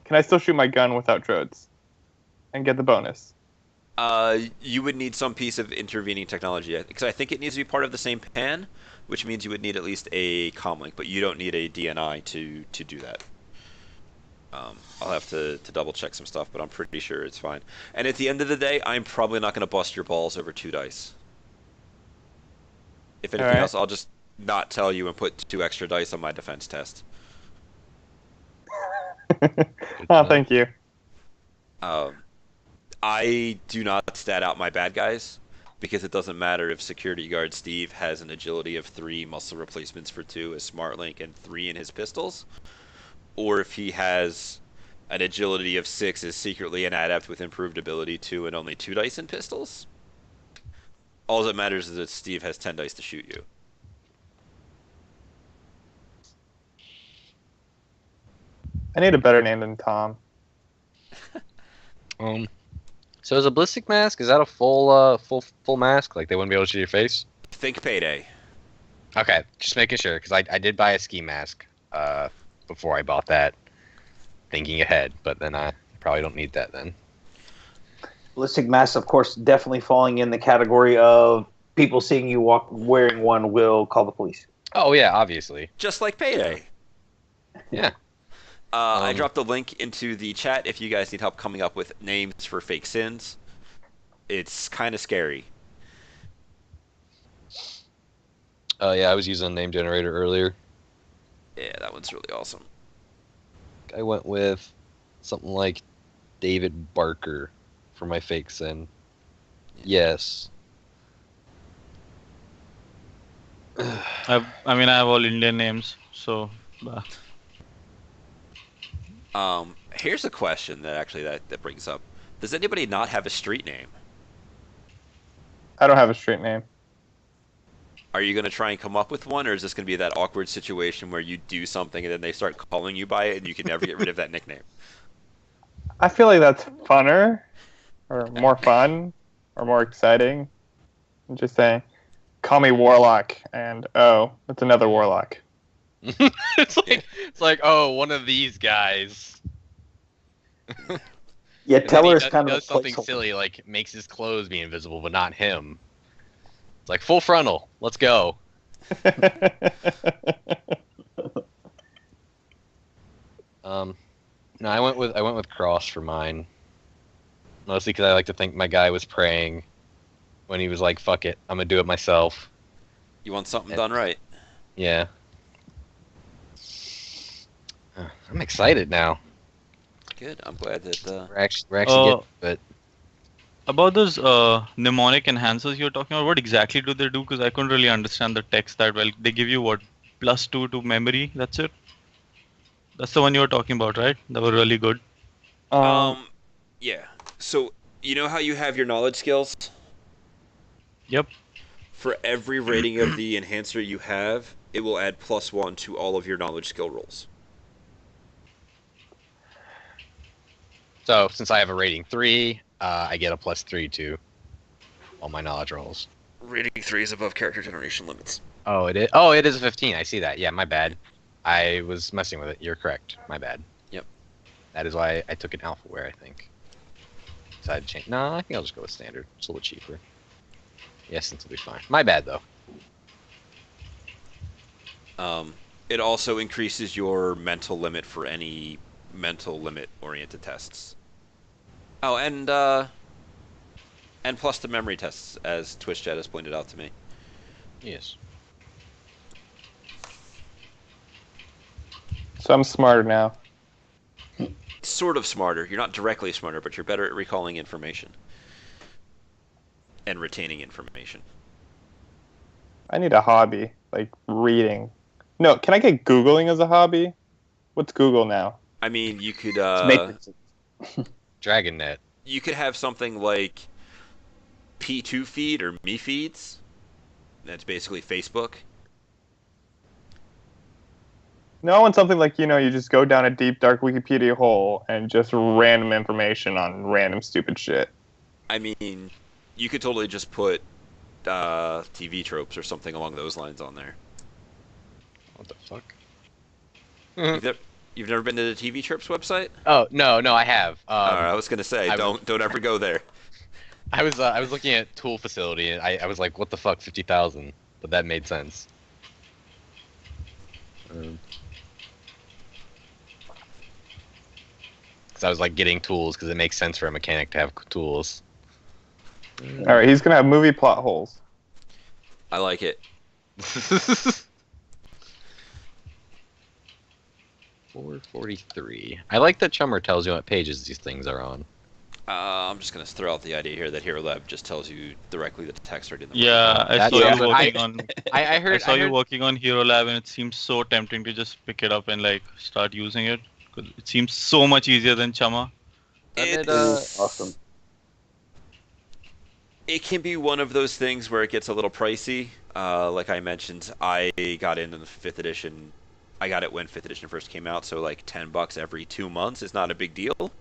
[SPEAKER 4] can I still shoot my gun without trodes and get the bonus?
[SPEAKER 1] You would need some piece of intervening technology because I think it needs to be part of the same pan, which means you would need at least a comlink, but you don't need a DNI to do that. I'll have to double check some stuff, but I'm pretty sure it's fine. And at the end of the day, I'm probably not going to bust your balls over 2 dice. If anything
[SPEAKER 4] Alright.
[SPEAKER 1] else, I'll just not tell you and put 2 extra dice on my defense test.
[SPEAKER 4] Oh, thank you.
[SPEAKER 1] I do not stat out my bad guys because it doesn't matter if security guard Steve has an agility of 3, muscle replacements for 2, a smart link, and 3 in his pistols, or if he has an agility of 6, is secretly an adept with improved ability 2, and only 2 dice in pistols. All that matters is that Steve has 10 dice to shoot you.
[SPEAKER 4] I need a better name than Tom.
[SPEAKER 2] So is a ballistic mask? Is that a full mask? Like they wouldn't be able to see your face?
[SPEAKER 1] Think Payday.
[SPEAKER 2] Okay, just making sure because I did buy a ski mask before I bought that, thinking ahead. But then I probably don't need that then.
[SPEAKER 5] Ballistic mask, of course, definitely falling in the category of people seeing you walk wearing one will call the police.
[SPEAKER 2] Oh yeah, obviously.
[SPEAKER 1] Just like Payday.
[SPEAKER 2] Yeah.
[SPEAKER 1] I dropped a link into the chat if you guys need help coming up with names for fake sins. It's kind of scary.
[SPEAKER 2] Yeah, I was using a name generator earlier.
[SPEAKER 1] Yeah, that one's really awesome.
[SPEAKER 2] I went with something like David Barker for my fake sin. Yes.
[SPEAKER 3] I have all Indian names, so.
[SPEAKER 1] Here's a question that brings up: does anybody not have a street name?
[SPEAKER 4] I don't have a street name.
[SPEAKER 1] Are you going to try and come up with one, or is this going to be that awkward situation where you do something and then they start calling you by it and you can never get rid of that nickname?
[SPEAKER 4] I feel like that's funner, or more fun, or more exciting. I'm just saying, call me Warlock, and oh, it's another Warlock.
[SPEAKER 2] It's like oh, one of these guys.
[SPEAKER 5] Yeah,
[SPEAKER 2] And then
[SPEAKER 5] Teller's
[SPEAKER 2] he
[SPEAKER 5] kind
[SPEAKER 2] does
[SPEAKER 5] of a
[SPEAKER 2] something
[SPEAKER 5] placeholder.
[SPEAKER 2] silly, like makes his clothes be invisible, but not him. It's like full frontal. Let's go. No, I went with Cross for mine. Mostly because I like to think my guy was praying when he was like, "Fuck it, I'm gonna do it myself."
[SPEAKER 1] You want something done right.
[SPEAKER 2] Yeah. I'm excited now.
[SPEAKER 1] Good. I'm glad that.
[SPEAKER 2] We're actually getting it.
[SPEAKER 3] About those mnemonic enhancers you're talking about, what exactly do they do? Because I couldn't really understand the text that well. They give you what, +2 to memory? That's it? That's the one you were talking about, right? That were really good.
[SPEAKER 1] Yeah. So you know how you have your knowledge skills?
[SPEAKER 3] Yep.
[SPEAKER 1] For every rating of the enhancer you have, it will add +1 to all of your knowledge skill rolls.
[SPEAKER 2] So since I have a rating 3, I get a +3 to all my knowledge rolls.
[SPEAKER 1] Rating 3 is above character generation limits.
[SPEAKER 2] Oh, it is. Oh, it is a 15. I see that. Yeah, my bad. I was messing with it. You're correct. My bad.
[SPEAKER 1] Yep.
[SPEAKER 2] That is why I took an alpha wear, I think. Decided to change. No, I think I'll just go with standard. It's a little cheaper. Yeah, since it'll be fine. My bad though.
[SPEAKER 1] It also increases your mental limit for any mental limit oriented tests. Oh, and plus the memory tests, as Twitch Chat has pointed out to me.
[SPEAKER 2] Yes.
[SPEAKER 4] So I'm smarter now.
[SPEAKER 1] Sort of smarter. You're not directly smarter, but you're better at recalling information and retaining information.
[SPEAKER 4] I need a hobby, like reading. No, can I get Googling as a hobby? What's Google now?
[SPEAKER 1] I mean, you could
[SPEAKER 2] DragonNet.
[SPEAKER 1] you could have something like P2 feed or me feeds. That's basically Facebook.
[SPEAKER 4] No, I want something like, you just go down a deep, dark Wikipedia hole and just random information on random stupid shit.
[SPEAKER 1] I mean, you could totally just put TV tropes or something along those lines on there.
[SPEAKER 2] What the fuck?
[SPEAKER 1] You've never been to the TV tropes website?
[SPEAKER 2] Oh no, I have.
[SPEAKER 1] I was gonna say,
[SPEAKER 2] I
[SPEAKER 1] don't ever go there.
[SPEAKER 2] I was looking at tool facility and I was like, what the fuck, 50,000? But that made sense. Because I was like getting tools because it makes sense for a mechanic to have tools.
[SPEAKER 4] All right, he's gonna have movie plot holes.
[SPEAKER 1] I like it.
[SPEAKER 2] 443. I like that Chummer tells you what pages these things are on.
[SPEAKER 1] I'm just gonna throw out the idea here that Hero Lab just tells you directly the text right in the
[SPEAKER 3] Yeah, I
[SPEAKER 2] That's
[SPEAKER 3] saw
[SPEAKER 2] what
[SPEAKER 3] you
[SPEAKER 2] I-
[SPEAKER 3] working on.
[SPEAKER 2] I heard.
[SPEAKER 3] I saw
[SPEAKER 2] I
[SPEAKER 3] you
[SPEAKER 2] heard,
[SPEAKER 3] working on Hero Lab, and it seems so tempting to just pick it up and like start using it because it seems so much easier than Chama.
[SPEAKER 2] It,
[SPEAKER 1] It's
[SPEAKER 5] Awesome.
[SPEAKER 1] It can be one of those things where it gets a little pricey. Like I mentioned, I got in the fifth edition. I got it when fifth edition first came out, so like $10 every 2 months is not a big deal.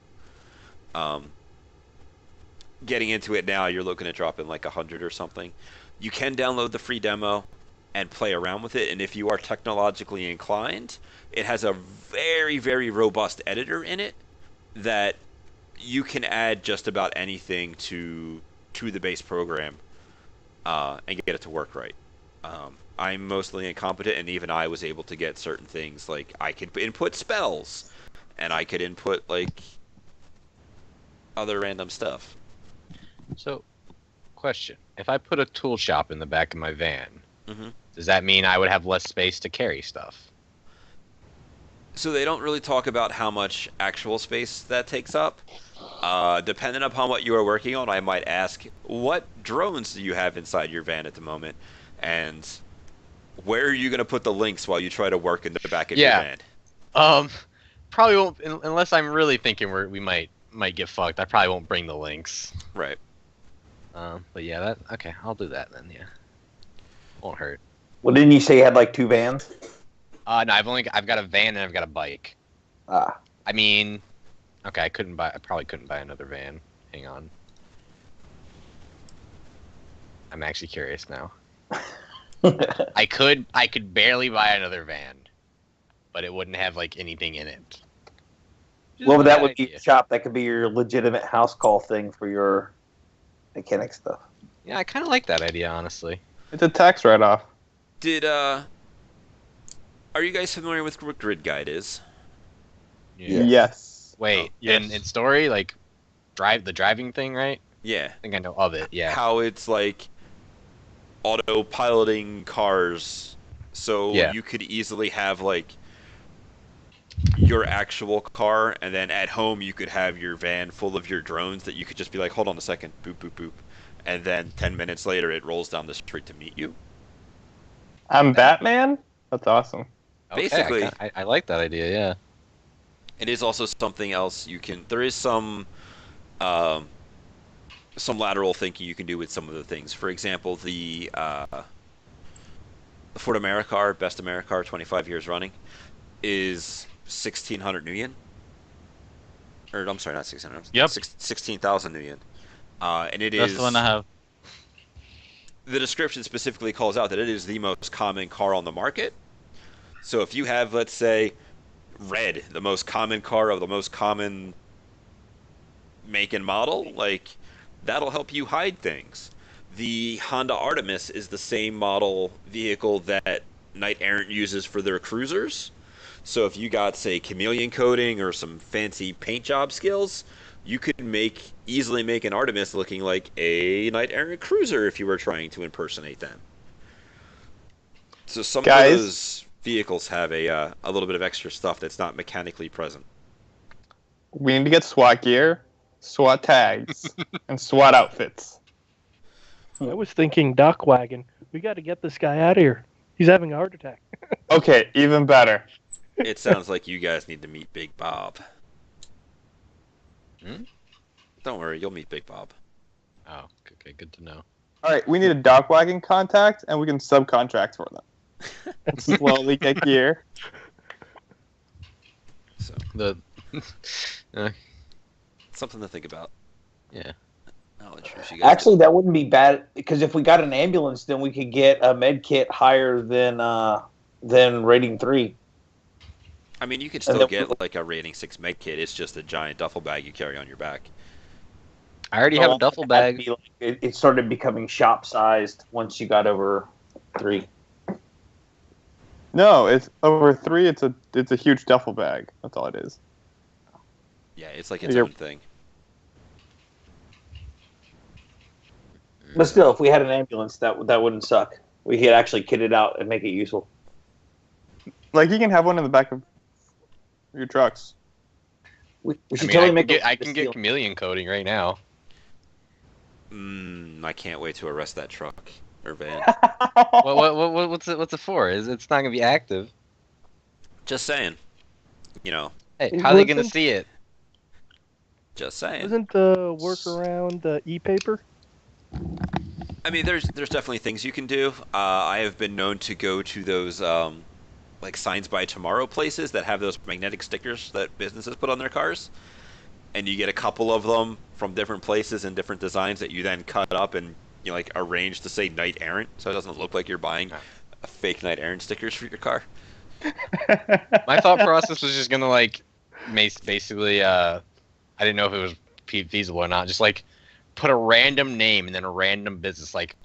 [SPEAKER 1] Getting into it now, you're looking at dropping like 100 or something. You can download the free demo and play around with it, and if you are technologically inclined, it has a very, very robust editor in it that you can add just about anything to the base program and get it to work right. I'm mostly incompetent, and even I was able to get certain things like I could input spells, and I could input like other random stuff.
[SPEAKER 2] so, question: if I put a tool shop in the back of my van,
[SPEAKER 1] Mhm.
[SPEAKER 2] does that mean I would have less space to carry stuff?
[SPEAKER 1] So they don't really talk about how much actual space that takes up. Depending upon what you are working on, I might ask, what drones do you have inside your van at the moment? And where are you going to put the links while you try to work in the back of your
[SPEAKER 2] Yeah.
[SPEAKER 1] van?
[SPEAKER 2] Probably won't unless I'm really thinking we might get fucked. I probably won't bring the links.
[SPEAKER 1] Right.
[SPEAKER 2] But yeah, that okay. I'll do that then. Yeah, won't hurt.
[SPEAKER 5] Well, didn't you say you had like 2 vans?
[SPEAKER 2] No, I've got a van and I've got a bike.
[SPEAKER 5] Ah.
[SPEAKER 2] I mean, okay, I probably couldn't buy another van. Hang on. I'm actually curious now. I could barely buy another van, but it wouldn't have like anything in it.
[SPEAKER 5] Well, that would be
[SPEAKER 2] idea.
[SPEAKER 5] a shop. That could be your legitimate house call thing for your mechanic stuff.
[SPEAKER 2] Yeah, I kind of like that idea, honestly.
[SPEAKER 4] It's a tax write-off.
[SPEAKER 1] Are you guys familiar with what Grid Guide is?
[SPEAKER 5] Yeah.
[SPEAKER 4] Yes.
[SPEAKER 2] Wait,
[SPEAKER 3] Yes.
[SPEAKER 2] in story, like the driving thing, right?
[SPEAKER 1] Yeah.
[SPEAKER 2] I think I know of it. Yeah.
[SPEAKER 1] How it's like auto-piloting cars, so
[SPEAKER 2] Yeah.
[SPEAKER 1] you could easily have like your actual car, and then at home you could have your van full of your drones that you could just be like, hold on a second, boop, boop, boop. And then 10 minutes later it rolls down the street to meet you.
[SPEAKER 4] I'm Batman? That's awesome.
[SPEAKER 2] Okay,
[SPEAKER 1] Basically-
[SPEAKER 2] I like that idea. Yeah.
[SPEAKER 1] It is also something else you can. There is some lateral thinking you can do with some of the things. For example, the Ford Americar, best Americar, 25 years running, is 1,600 New Yen. Or I'm sorry, not 600.
[SPEAKER 3] Yep.
[SPEAKER 1] 16,000 New Yen. And it
[SPEAKER 3] That's
[SPEAKER 1] is.
[SPEAKER 3] the one I have.
[SPEAKER 1] The description specifically calls out that it is the most common car on the market. So if you have, let's say, red, the most common car of the most common make and model, like that'll help you hide things. The Honda Artemis is the same model vehicle that Knight Errant uses for their cruisers. So if you got, say, chameleon coating or some fancy paint job skills, you could easily make an Artemis looking like a Knight Errant cruiser if you were trying to impersonate them. So some
[SPEAKER 4] Guys?
[SPEAKER 1] of those vehicles have a little bit of extra stuff that's not mechanically present.
[SPEAKER 4] We need to get SWAT gear, SWAT tags, and SWAT outfits.
[SPEAKER 6] I was thinking Doc Wagon. We got to get this guy out of here. He's having a heart attack.
[SPEAKER 4] Okay, even better.
[SPEAKER 1] It sounds like you guys need to meet Big Bob.
[SPEAKER 2] Hmm?
[SPEAKER 1] Don't worry, you'll meet Big Bob.
[SPEAKER 2] Oh, okay, good to know.
[SPEAKER 4] All right, we need a dock wagon contact, and we can subcontract for them. Slowly get gear.
[SPEAKER 1] So
[SPEAKER 2] The
[SPEAKER 1] something to think about.
[SPEAKER 2] yeah.
[SPEAKER 1] I'll introduce you guys.
[SPEAKER 5] Actually, that wouldn't be bad because if we got an ambulance, then we could get a med kit higher than rating 3.
[SPEAKER 1] I mean, you could
[SPEAKER 5] And
[SPEAKER 1] still
[SPEAKER 5] then-
[SPEAKER 1] get like a rating 6 med kit. It's just a giant duffel bag you carry on your back.
[SPEAKER 2] I already have a duffel
[SPEAKER 5] It had to
[SPEAKER 2] bag.
[SPEAKER 5] be like- it started becoming shop sized once you got over 3.
[SPEAKER 4] No, it's over 3. It's a huge duffel bag. That's all it is.
[SPEAKER 1] Yeah, it's like its
[SPEAKER 4] You're-
[SPEAKER 1] own thing.
[SPEAKER 5] But still, if we had an ambulance, that wouldn't suck. We could actually kit it out and make it useful.
[SPEAKER 4] Like you can have one in the back of your trucks.
[SPEAKER 5] We
[SPEAKER 2] I
[SPEAKER 5] should
[SPEAKER 2] mean,
[SPEAKER 5] totally
[SPEAKER 2] I
[SPEAKER 5] make
[SPEAKER 2] can get chameleon coating right now.
[SPEAKER 1] I can't wait to arrest that truck or van.
[SPEAKER 2] What's it for? It's not gonna be active?
[SPEAKER 1] Just saying. You know,
[SPEAKER 2] Hey,
[SPEAKER 6] It
[SPEAKER 2] how are they gonna
[SPEAKER 6] wasn't-
[SPEAKER 2] see it?
[SPEAKER 1] just saying.
[SPEAKER 6] Isn't the workaround e-paper?
[SPEAKER 1] I mean, there's definitely things you can do. I have been known to go to those like Signs by Tomorrow places that have those magnetic stickers that businesses put on their cars, and you get a couple of them from different places and different designs that you then cut up and like arrange to say Knight Errant, so it doesn't look like you're buying a fake Knight Errant stickers for your car.
[SPEAKER 2] My thought process was just gonna like, basically, I didn't know if it was feasible or not. Just like put a random name and then a random business, like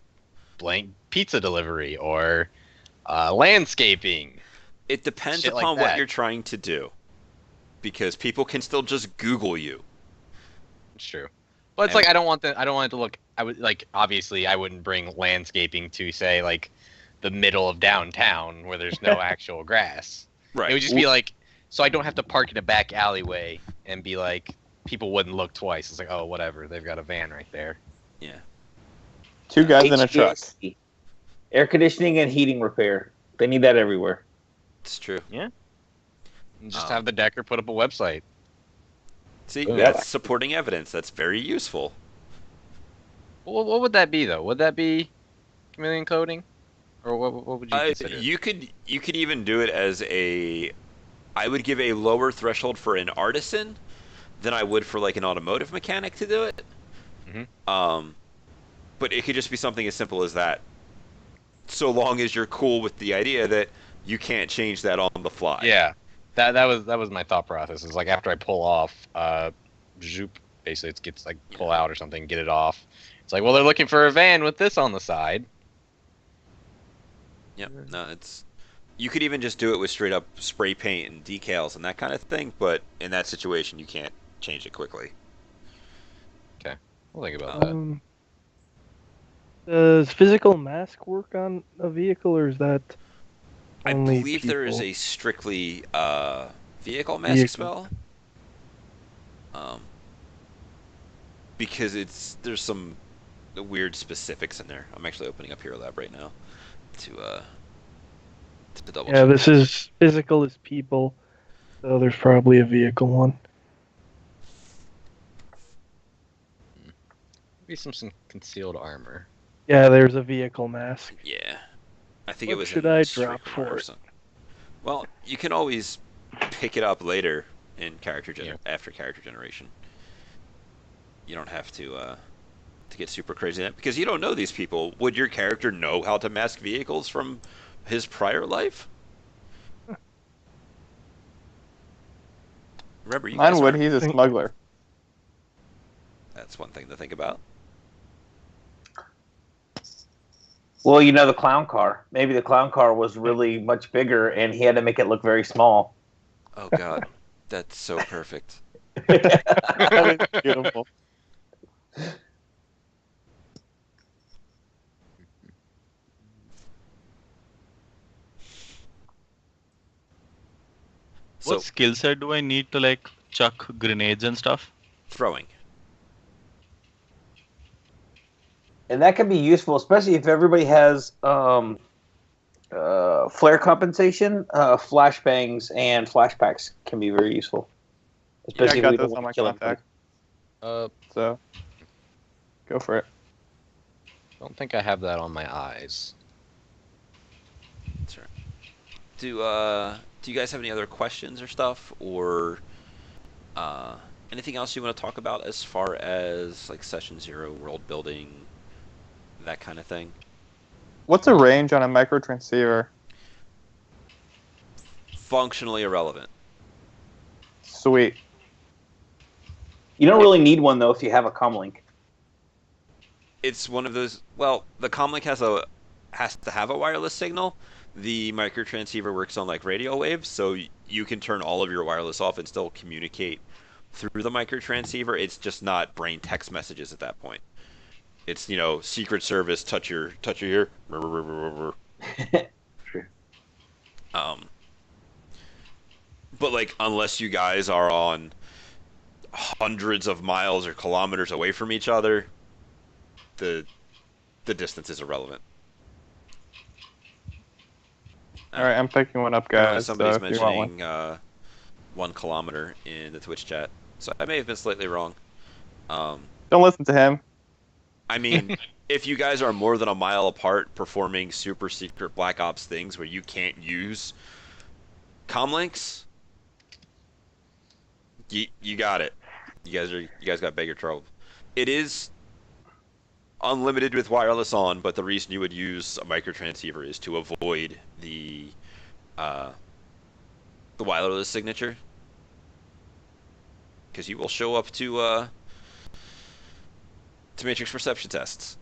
[SPEAKER 2] blank pizza delivery or landscaping.
[SPEAKER 1] It depends
[SPEAKER 2] Shit like
[SPEAKER 1] upon what
[SPEAKER 2] that.
[SPEAKER 1] you're trying to do, because people can still just Google you.
[SPEAKER 2] It's true. But it's
[SPEAKER 1] And-
[SPEAKER 2] like I don't want it to look. I would like obviously I wouldn't bring landscaping to say like the middle of downtown where there's no actual grass.
[SPEAKER 1] Right.
[SPEAKER 2] It would just be like, so I don't have to park in a back alleyway and be like, people wouldn't look twice. It's like, oh, whatever, they've got a van right there.
[SPEAKER 1] Yeah.
[SPEAKER 4] 2 guys in a truck.
[SPEAKER 5] HVAC. Air conditioning and heating repair. They need that everywhere.
[SPEAKER 1] It's true.
[SPEAKER 2] And just have the Decker put up a website.
[SPEAKER 1] See,
[SPEAKER 2] Boom.
[SPEAKER 1] that's supporting evidence. That's very useful.
[SPEAKER 2] Well, what would that be though? Would that be chameleon coating, or what would you consider?
[SPEAKER 1] You could even do it as I would give a lower threshold for an artisan than I would for like an automotive mechanic to do it. But it could just be something as simple as that. So long as you're cool with the idea that you can't change that on the fly.
[SPEAKER 2] Yeah, that was my thought process. Is like after I pull off, zoop, basically it gets like pull out or something, get it off. It's like, well, they're looking for a van with this on the side.
[SPEAKER 1] Yep. No, it's. You could even just do it with straight up spray paint and decals and that kind of thing. But in that situation, you can't change it quickly.
[SPEAKER 2] We'll think about that.
[SPEAKER 6] Does physical mask work on a vehicle, or is that
[SPEAKER 1] I
[SPEAKER 6] only
[SPEAKER 1] believe there is
[SPEAKER 6] people?
[SPEAKER 1] a strictly vehicle mask
[SPEAKER 6] Vehicle.
[SPEAKER 1] spell. Because there's some weird specifics in there. I'm actually opening up Hero Lab right now to double
[SPEAKER 6] Yeah,
[SPEAKER 1] check.
[SPEAKER 6] this is physical as people, so there's probably a vehicle one.
[SPEAKER 2] Maybe some concealed armor.
[SPEAKER 6] Yeah, there's a vehicle mask.
[SPEAKER 1] Yeah, I think
[SPEAKER 6] What
[SPEAKER 1] it was.
[SPEAKER 6] should
[SPEAKER 1] in
[SPEAKER 6] I
[SPEAKER 1] Street
[SPEAKER 6] drop
[SPEAKER 1] Command
[SPEAKER 6] for
[SPEAKER 1] or
[SPEAKER 6] it?
[SPEAKER 1] something. Well, you can always pick it up later in after character generation. You don't have to get super crazy in it because you don't know these people. Would your character know how to mask vehicles from his prior life? Remember, you
[SPEAKER 4] Mine
[SPEAKER 1] guys
[SPEAKER 4] would.
[SPEAKER 1] are-
[SPEAKER 4] He's a smuggler.
[SPEAKER 1] That's one thing to think about.
[SPEAKER 5] Well, the clown car. Maybe the clown car was really much bigger, and he had to make it look very small.
[SPEAKER 1] Oh God, that's so perfect.
[SPEAKER 4] That is beautiful.
[SPEAKER 1] So
[SPEAKER 3] What skill set do I need to like chuck grenades and stuff?
[SPEAKER 1] throwing.
[SPEAKER 5] And that can be useful, especially if everybody has flare compensation. Flashbangs and flashbacks can be very useful.
[SPEAKER 4] Yeah, I
[SPEAKER 5] Especially if
[SPEAKER 4] got
[SPEAKER 5] we don't
[SPEAKER 4] those on
[SPEAKER 5] want
[SPEAKER 4] my
[SPEAKER 5] to kill anybody.
[SPEAKER 4] contact. So, go for it.
[SPEAKER 2] Don't think I have that on my eyes.
[SPEAKER 1] That's right. Do you guys have any other questions or stuff, or anything else you want to talk about as far as like Session 0, world building, that kind of thing?
[SPEAKER 4] What's a range on a micro transceiver?
[SPEAKER 1] Functionally irrelevant.
[SPEAKER 4] Sweet.
[SPEAKER 5] You don't really need one though if you have a comlink.
[SPEAKER 1] it's one of those. Well, the comlink has to have a wireless signal. The microtransceiver works on like radio waves, so you can turn all of your wireless off and still communicate through the microtransceiver. It's just not brain text messages at that point. It's Secret Service touch your ear.
[SPEAKER 5] True.
[SPEAKER 1] Um, but like unless you guys are on hundreds of miles or kilometers away from each other, the distance is irrelevant.
[SPEAKER 4] All right, I'm picking one up,
[SPEAKER 1] I know
[SPEAKER 4] guys.
[SPEAKER 1] somebody's
[SPEAKER 4] So if you want one.
[SPEAKER 1] mentioning 1 kilometer in the Twitch chat, so I may have been slightly wrong.
[SPEAKER 4] Don't listen to him.
[SPEAKER 1] I mean, if you guys are more than a mile apart performing super secret Black Ops things where you can't use comlinks, you got it. You guys got bigger trouble. It is unlimited with wireless on, but the reason you would use a microtransceiver is to avoid the wireless signature, because you will show up to matrix perception tests.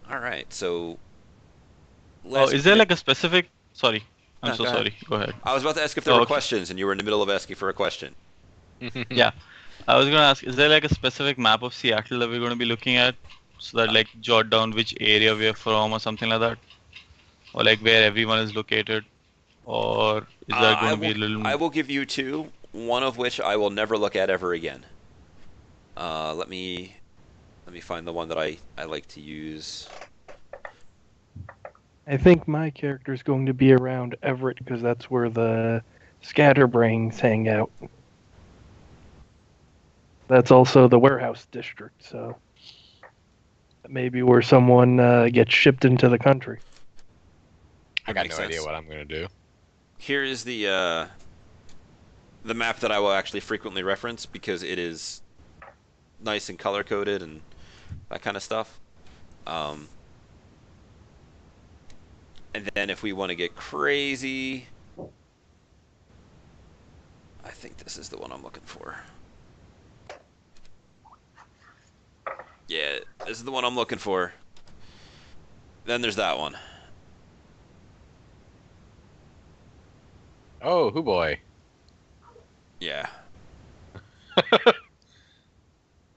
[SPEAKER 1] All right, so
[SPEAKER 3] Oh, is there like a specific? Sorry, I'm
[SPEAKER 1] No,
[SPEAKER 3] so
[SPEAKER 1] go ahead.
[SPEAKER 3] sorry. Go ahead.
[SPEAKER 1] I was about to ask if there
[SPEAKER 3] Oh,
[SPEAKER 1] were
[SPEAKER 3] okay.
[SPEAKER 1] questions, and you were in the middle of asking for a question.
[SPEAKER 3] Yeah, I was gonna ask, is there like a specific map of Seattle that we're gonna be looking at, so that like jot down which area we're from or something like that, or like where everyone is located, or is that
[SPEAKER 1] I
[SPEAKER 3] gonna be a
[SPEAKER 1] will,
[SPEAKER 3] little?
[SPEAKER 1] I will give you two, one of which I will never look at ever again. Let me find the one that I like to use.
[SPEAKER 6] I think my character is going to be around Everett because that's where the scatterbrains hang out. That's also the warehouse district, so maybe where someone gets shipped into the country.
[SPEAKER 2] I got no
[SPEAKER 1] Makes
[SPEAKER 2] idea
[SPEAKER 1] sense.
[SPEAKER 2] what I'm gonna do.
[SPEAKER 1] Here is the map that I will actually frequently reference because it is nice and color coded and that kind of stuff. And then if we want to get crazy, I think this is the one I'm looking for. Yeah, this is the one I'm looking for. Then there's that one.
[SPEAKER 2] Oh, hoo boy.
[SPEAKER 1] Yeah.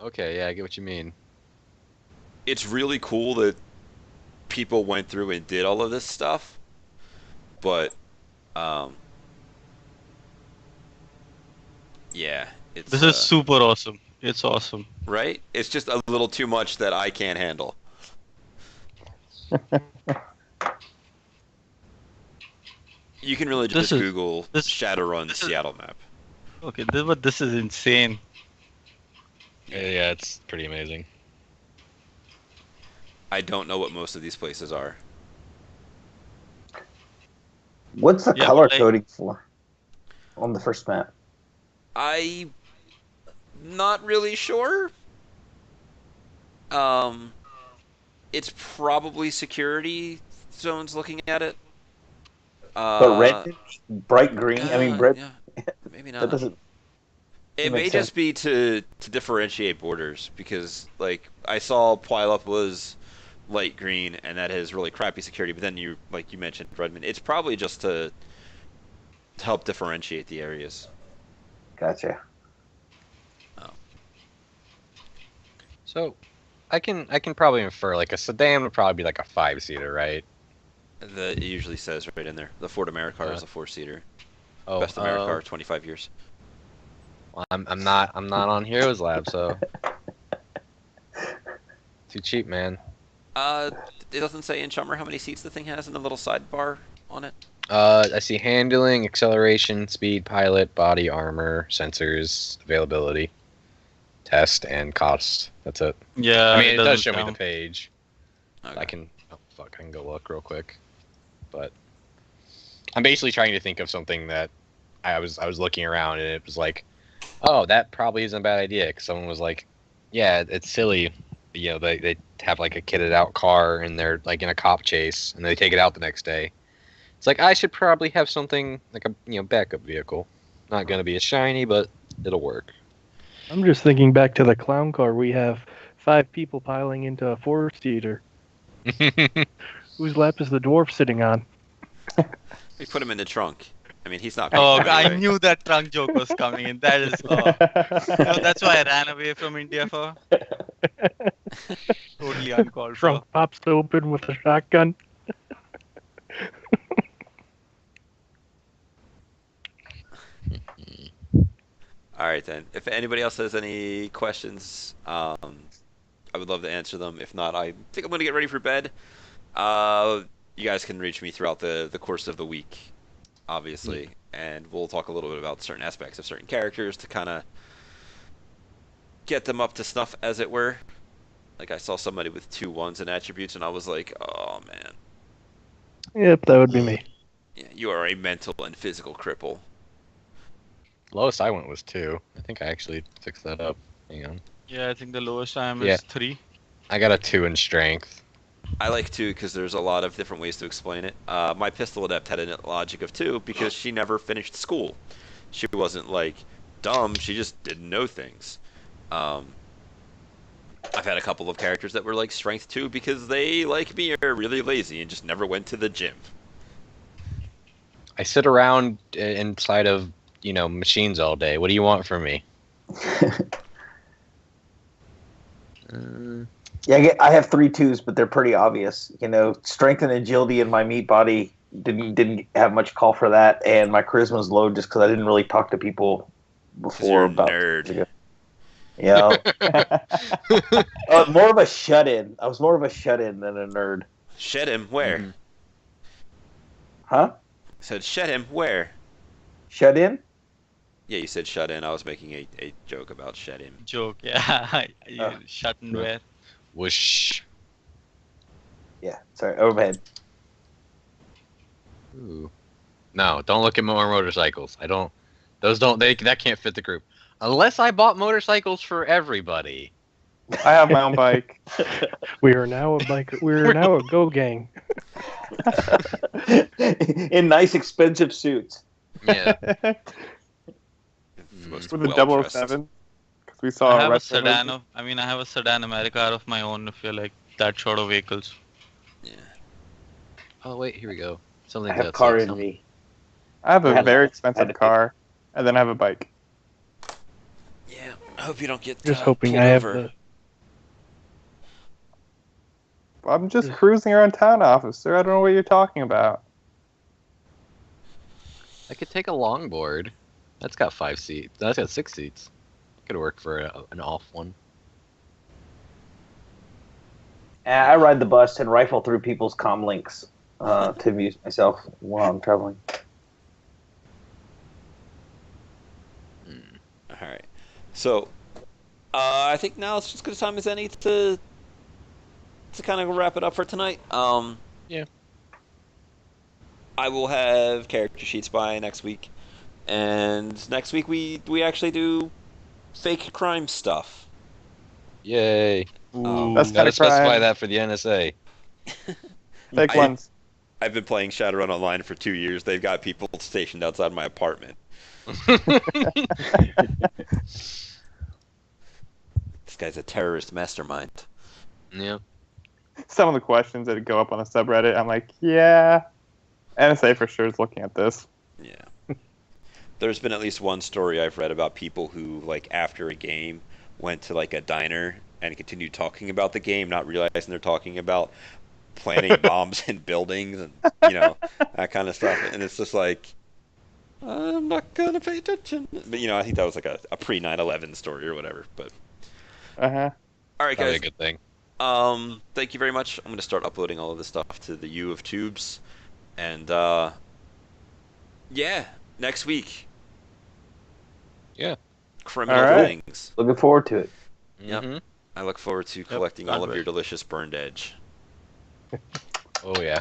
[SPEAKER 2] Okay, yeah, I get what you mean.
[SPEAKER 1] It's really cool that people went through and did all of this stuff, but yeah, it's
[SPEAKER 3] This is super awesome. It's awesome.
[SPEAKER 1] right. It's just a little too much that I can't handle. You can really just Google Shadowrun Seattle map.
[SPEAKER 3] Okay, this is insane.
[SPEAKER 2] Yeah, it's pretty amazing.
[SPEAKER 1] I don't know what most of these places are.
[SPEAKER 5] What's the
[SPEAKER 3] Yeah,
[SPEAKER 5] color
[SPEAKER 3] like-
[SPEAKER 5] coding for on the first map?
[SPEAKER 1] I'm not really sure. It's probably security zones looking at it.
[SPEAKER 5] But red, bright green. I mean, red.
[SPEAKER 1] Yeah, maybe
[SPEAKER 5] That
[SPEAKER 1] not.
[SPEAKER 5] doesn't.
[SPEAKER 1] It
[SPEAKER 5] makes
[SPEAKER 1] may just be to differentiate borders because, like, I saw Puyallup was light green and that has really crappy security. But then you mentioned Redmond. It's probably just to help differentiate the areas.
[SPEAKER 5] Gotcha.
[SPEAKER 2] So, I can probably infer like a sedan would probably be like a 5-seater, right?
[SPEAKER 1] It usually says right in there. The Ford Americar is a 4-seater.
[SPEAKER 2] Oh,
[SPEAKER 1] Best Americar, 25 years.
[SPEAKER 2] well, I'm not on Heroes Lab, so too cheap, man.
[SPEAKER 1] It doesn't say in Chummer how many seats the thing has in the little sidebar on it.
[SPEAKER 2] I see handling, acceleration, speed, pilot, body, armor, sensors, availability, test, and cost. That's it.
[SPEAKER 3] Yeah,
[SPEAKER 2] I mean, it does
[SPEAKER 3] doesn't
[SPEAKER 2] show me the
[SPEAKER 3] count.
[SPEAKER 2] page.
[SPEAKER 1] Okay.
[SPEAKER 2] I can go look real quick. But I'm basically trying to think of something that I was looking around and it was like, oh, that probably isn't a bad idea. Because someone was like, yeah, it's silly. You know, they have like a kitted out car and they're like in a cop chase and they take it out the next day. It's like I should probably have something like a backup vehicle. Not gonna be as shiny, but it'll work.
[SPEAKER 6] I'm just thinking back to the clown car. We have 5 people piling into a 4-seater. Whose lap is the dwarf sitting on?
[SPEAKER 1] We put him in the trunk. I mean, he's not.
[SPEAKER 3] Oh,
[SPEAKER 1] paying
[SPEAKER 3] I
[SPEAKER 1] anyway.
[SPEAKER 3] knew that trunk joke was coming in. That is, that's why I ran away from India for. Totally uncalled for.
[SPEAKER 6] Trunk pops open with a shotgun.
[SPEAKER 1] All right then. If anybody else has any questions, I would love to answer them. If not, I think I'm gonna get ready for bed. You guys can reach me throughout the course of the week, obviously, and we'll talk a little bit about certain aspects of certain characters to kind of get them up to snuff, as it were. Like I saw somebody with 2 1s in attributes, and I was like, oh man,
[SPEAKER 6] Yep, that would be me.
[SPEAKER 1] yeah, you are a mental and physical cripple.
[SPEAKER 2] Lowest I went was 2. I think I actually fixed that up. Hang on.
[SPEAKER 3] Yeah, I think the lowest I am
[SPEAKER 2] Yeah.
[SPEAKER 3] is 3.
[SPEAKER 2] I got a 2 in strength.
[SPEAKER 1] I like 2 because there's a lot of different ways to explain it. My pistol adept had a logic of 2 because she never finished school. She wasn't like dumb; she just didn't know things. I've had a couple of characters that were like strength 2 because they, like me, are really lazy and just never went to the gym.
[SPEAKER 2] I sit around inside of machines all day. What do you want from me?
[SPEAKER 5] Yeah, I have 3 2s, but they're pretty obvious. Strength and agility in my meat body didn't have much call for that, and my charisma's low just because I didn't really talk to people before.
[SPEAKER 1] You're a
[SPEAKER 5] about
[SPEAKER 1] nerd.
[SPEAKER 5] Yeah, more of a shut-in. I was more of a shut-in than a nerd.
[SPEAKER 1] Shed him where?
[SPEAKER 5] Huh?
[SPEAKER 1] I said shed him where?
[SPEAKER 5] Shut in?
[SPEAKER 1] Yeah, you said shut in. I was making a joke about shed him.
[SPEAKER 3] Joke, yeah. Shut and
[SPEAKER 2] No.
[SPEAKER 3] wear.
[SPEAKER 2] Whoosh.
[SPEAKER 5] Yeah, sorry, overhead.
[SPEAKER 2] Ooh. No, don't look at more motorcycles. That can't fit the group. Unless I bought motorcycles for everybody.
[SPEAKER 4] I have my own bike.
[SPEAKER 6] We are now a biker. We are now a go gang.
[SPEAKER 5] In nice, expensive suits.
[SPEAKER 2] Yeah.
[SPEAKER 1] The most
[SPEAKER 4] With a
[SPEAKER 1] well-dressed.
[SPEAKER 4] 007. Because we saw
[SPEAKER 3] I have a
[SPEAKER 4] wrestling movie.
[SPEAKER 3] sedan I have a sedan America of my own if you're like that sort of vehicles.
[SPEAKER 1] Yeah.
[SPEAKER 2] Oh wait, here we go.
[SPEAKER 5] I
[SPEAKER 2] Something
[SPEAKER 5] have
[SPEAKER 2] that's
[SPEAKER 5] car
[SPEAKER 2] like
[SPEAKER 5] envy.
[SPEAKER 4] I have
[SPEAKER 5] I
[SPEAKER 4] a
[SPEAKER 5] had-
[SPEAKER 4] very
[SPEAKER 5] I
[SPEAKER 4] expensive
[SPEAKER 5] had to-
[SPEAKER 4] car, and then I have a bike.
[SPEAKER 1] Yeah. I hope you don't get
[SPEAKER 6] Just hoping
[SPEAKER 1] pulled
[SPEAKER 6] I have
[SPEAKER 1] over.
[SPEAKER 6] the.
[SPEAKER 4] I'm just cruising around town, officer. I don't know what you're talking about.
[SPEAKER 2] I could take a longboard. That's got 5 seats. That's got 6 seats. Could work for an off one.
[SPEAKER 5] I ride the bus and rifle through people's comm links to amuse myself while I'm traveling.
[SPEAKER 1] All right. So, I think now it's just as good a time as any to kind of wrap it up for tonight.
[SPEAKER 2] Yeah.
[SPEAKER 1] I will have character sheets by next week, and next week we actually do fake crime stuff.
[SPEAKER 2] Yay.
[SPEAKER 4] That's
[SPEAKER 2] Gotta
[SPEAKER 4] kinda
[SPEAKER 2] specify
[SPEAKER 4] crime.
[SPEAKER 2] that for the NSA.
[SPEAKER 4] Fake
[SPEAKER 1] I-
[SPEAKER 4] ones.
[SPEAKER 1] I've been playing Shadowrun Online for 2 years. They've got people stationed outside my apartment. This guy's a terrorist mastermind.
[SPEAKER 2] Yeah.
[SPEAKER 4] Some of the questions that go up on the subreddit, I'm like, yeah. NSA for sure is looking at this.
[SPEAKER 1] Yeah. There's been at least one story I've read about people who, like, after a game, went to, like, a diner and continued talking about the game, not realizing they're talking about planting bombs in buildings and, that kind of stuff. And it's just like, I'm not going to pay attention. But, I think that was, like, a pre-9/11 story or whatever. But,
[SPEAKER 4] Uh-huh.
[SPEAKER 1] all right,
[SPEAKER 2] Probably a
[SPEAKER 1] guys.
[SPEAKER 2] good thing.
[SPEAKER 1] Thank you very much. I'm going to start uploading all of this stuff to the U of Tubes. And, yeah, next week.
[SPEAKER 2] Yeah.
[SPEAKER 1] Criminal
[SPEAKER 4] All right.
[SPEAKER 1] things.
[SPEAKER 5] Looking forward to it.
[SPEAKER 1] Yep.
[SPEAKER 2] Mhm.
[SPEAKER 1] I look forward to collecting all
[SPEAKER 3] can't
[SPEAKER 1] of your
[SPEAKER 3] wait.
[SPEAKER 1] delicious burned edge.
[SPEAKER 2] Oh yeah.